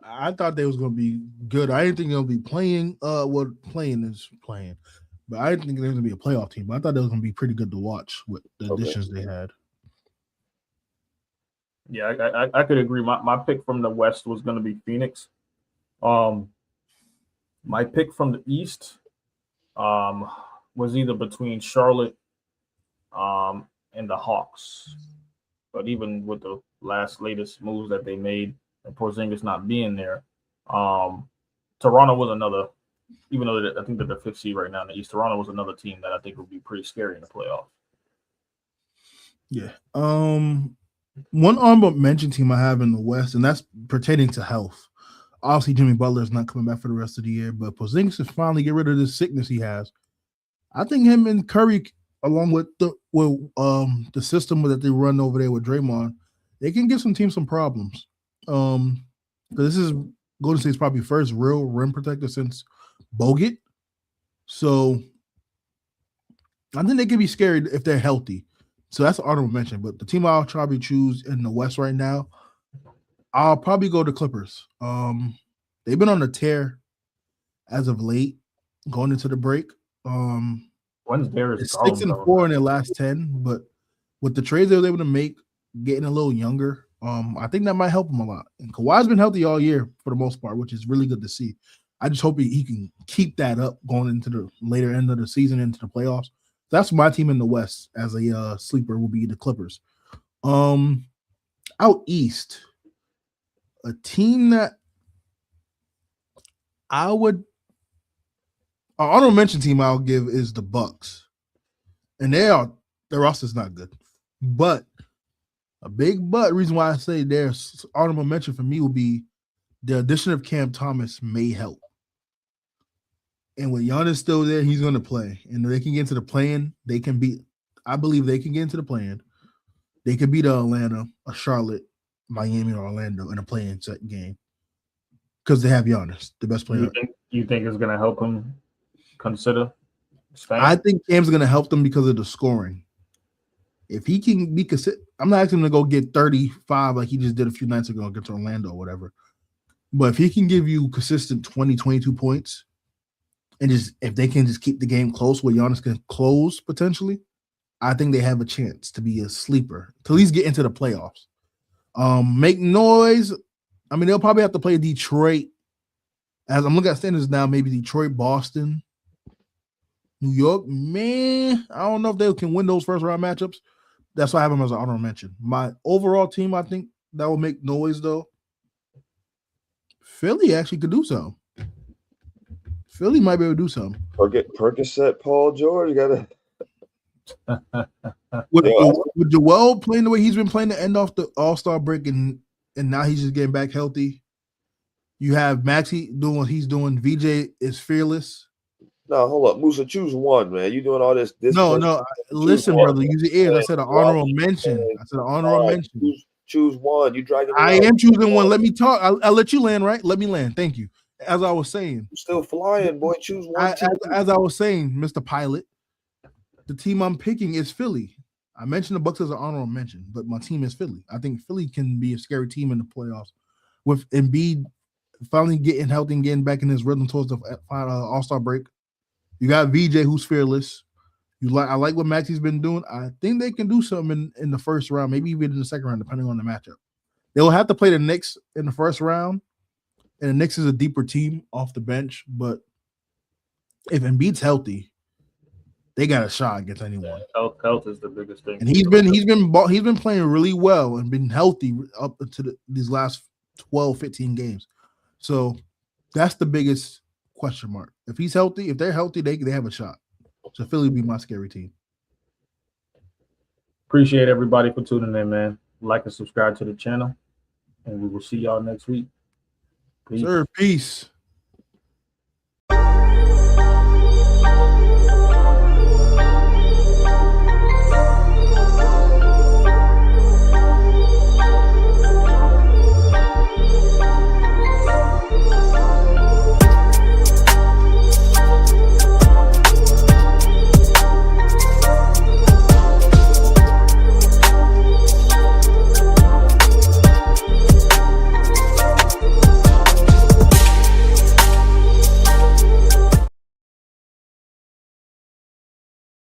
I thought they was going to be good. I didn't think they'll be playing. Playing is playing. But I didn't think they were going to be a playoff team. But I thought they was going to be pretty good to watch with the additions they had. Yeah, I could agree. My pick from the West was going to be Phoenix. My pick from the East was either between Charlotte and the Hawks. But even with the latest moves that they made and Porzingis not being there, Toronto was another. Even though I think they're the fifth seed right now in the East, Toronto was another team that I think would be pretty scary in the playoffs. Yeah. One honorable mention team I have in the West, and that's pertaining to health. Obviously, Jimmy Butler is not coming back for the rest of the year, but Porzingis is finally get rid of this sickness he has. I think him and Curry, along with the system that they run over there with Draymond, they can give some teams some problems. Because this is Golden State's probably first real rim protector since Bogut. So I think they can be scary if they're healthy. So that's an honorable mention. But the team I'll probably choose in the West right now, I'll probably go to Clippers. They've been on a tear as of late, going into the break. When's Darius 6-4 in their last 10, but with the trades they were able to make, getting a little younger, I think that might help them a lot. And Kawhi's been healthy all year for the most part, which is really good to see. I just hope he can keep that up going into the later end of the season, into the playoffs. That's my team in the West as a sleeper will be the Clippers. Out East, a team that I would honorable mention team I'll give is the Bucks, and their roster's not good, but a big reason why I say there's honorable mention for me will be the addition of Cam Thomas may help. And with Giannis still there, he's going to play. And if they can get into the play-in, they can beat. I believe they can get into the play-in. They could beat Atlanta, a Charlotte, Miami, or Orlando in a play-in set game because they have Giannis, the best player. You think it's going to help him consider Spain? I think Cam's going to help them because of the scoring. If he can be consistent, I'm not asking him to go get 35 like he just did a few nights ago against Orlando or whatever. But if he can give you consistent 20, 22 points, and just if they can just keep the game close where Giannis can close potentially, I think they have a chance to be a sleeper to at least get into the playoffs. Make noise. I mean, they'll probably have to play Detroit. As I'm looking at standings now, maybe Detroit, Boston, New York. Man, I don't know if they can win those first round matchups. That's why I have them as an honorable mention. My overall team, I think that will make noise though. Philly actually could do something. Philly might be able to do something. Percocet, Paul George got to. With Joel playing the way he's been playing to end off the All-Star break, and now he's just getting back healthy. You have Maxey doing what he's doing. VJ is fearless. No, hold up, Musa. Choose one, man. You doing all this? No. Listen, brother. Use your ears. I said an honorable mention. Choose one. You dragging. I am choosing one. Let me talk. I'll let you land. Right. Let me land. Thank you. As I was saying, you're still flying, boy. Choose one. As I was saying, Mr. Pilot, the team I'm picking is Philly. I mentioned the Bucks as an honorable mention, but my team is Philly. I think Philly can be a scary team in the playoffs with Embiid finally getting healthy and getting back in his rhythm towards the All-Star break. You got VJ who's fearless. I like what Maxey's been doing. I think they can do something in the first round, maybe even in the second round, depending on the matchup. They will have to play the Knicks in the first round. And the Knicks is a deeper team off the bench, but if Embiid's healthy, they got a shot against anyone. Health is the biggest thing. And he's been playing really well and been healthy up to these last 12, 15 games. So that's the biggest question mark. If he's healthy, if they're healthy, they have a shot. So Philly would be my scary team. Appreciate everybody for tuning in, man. Like and subscribe to the channel, and we will see y'all next week. Peace. Sir, peace.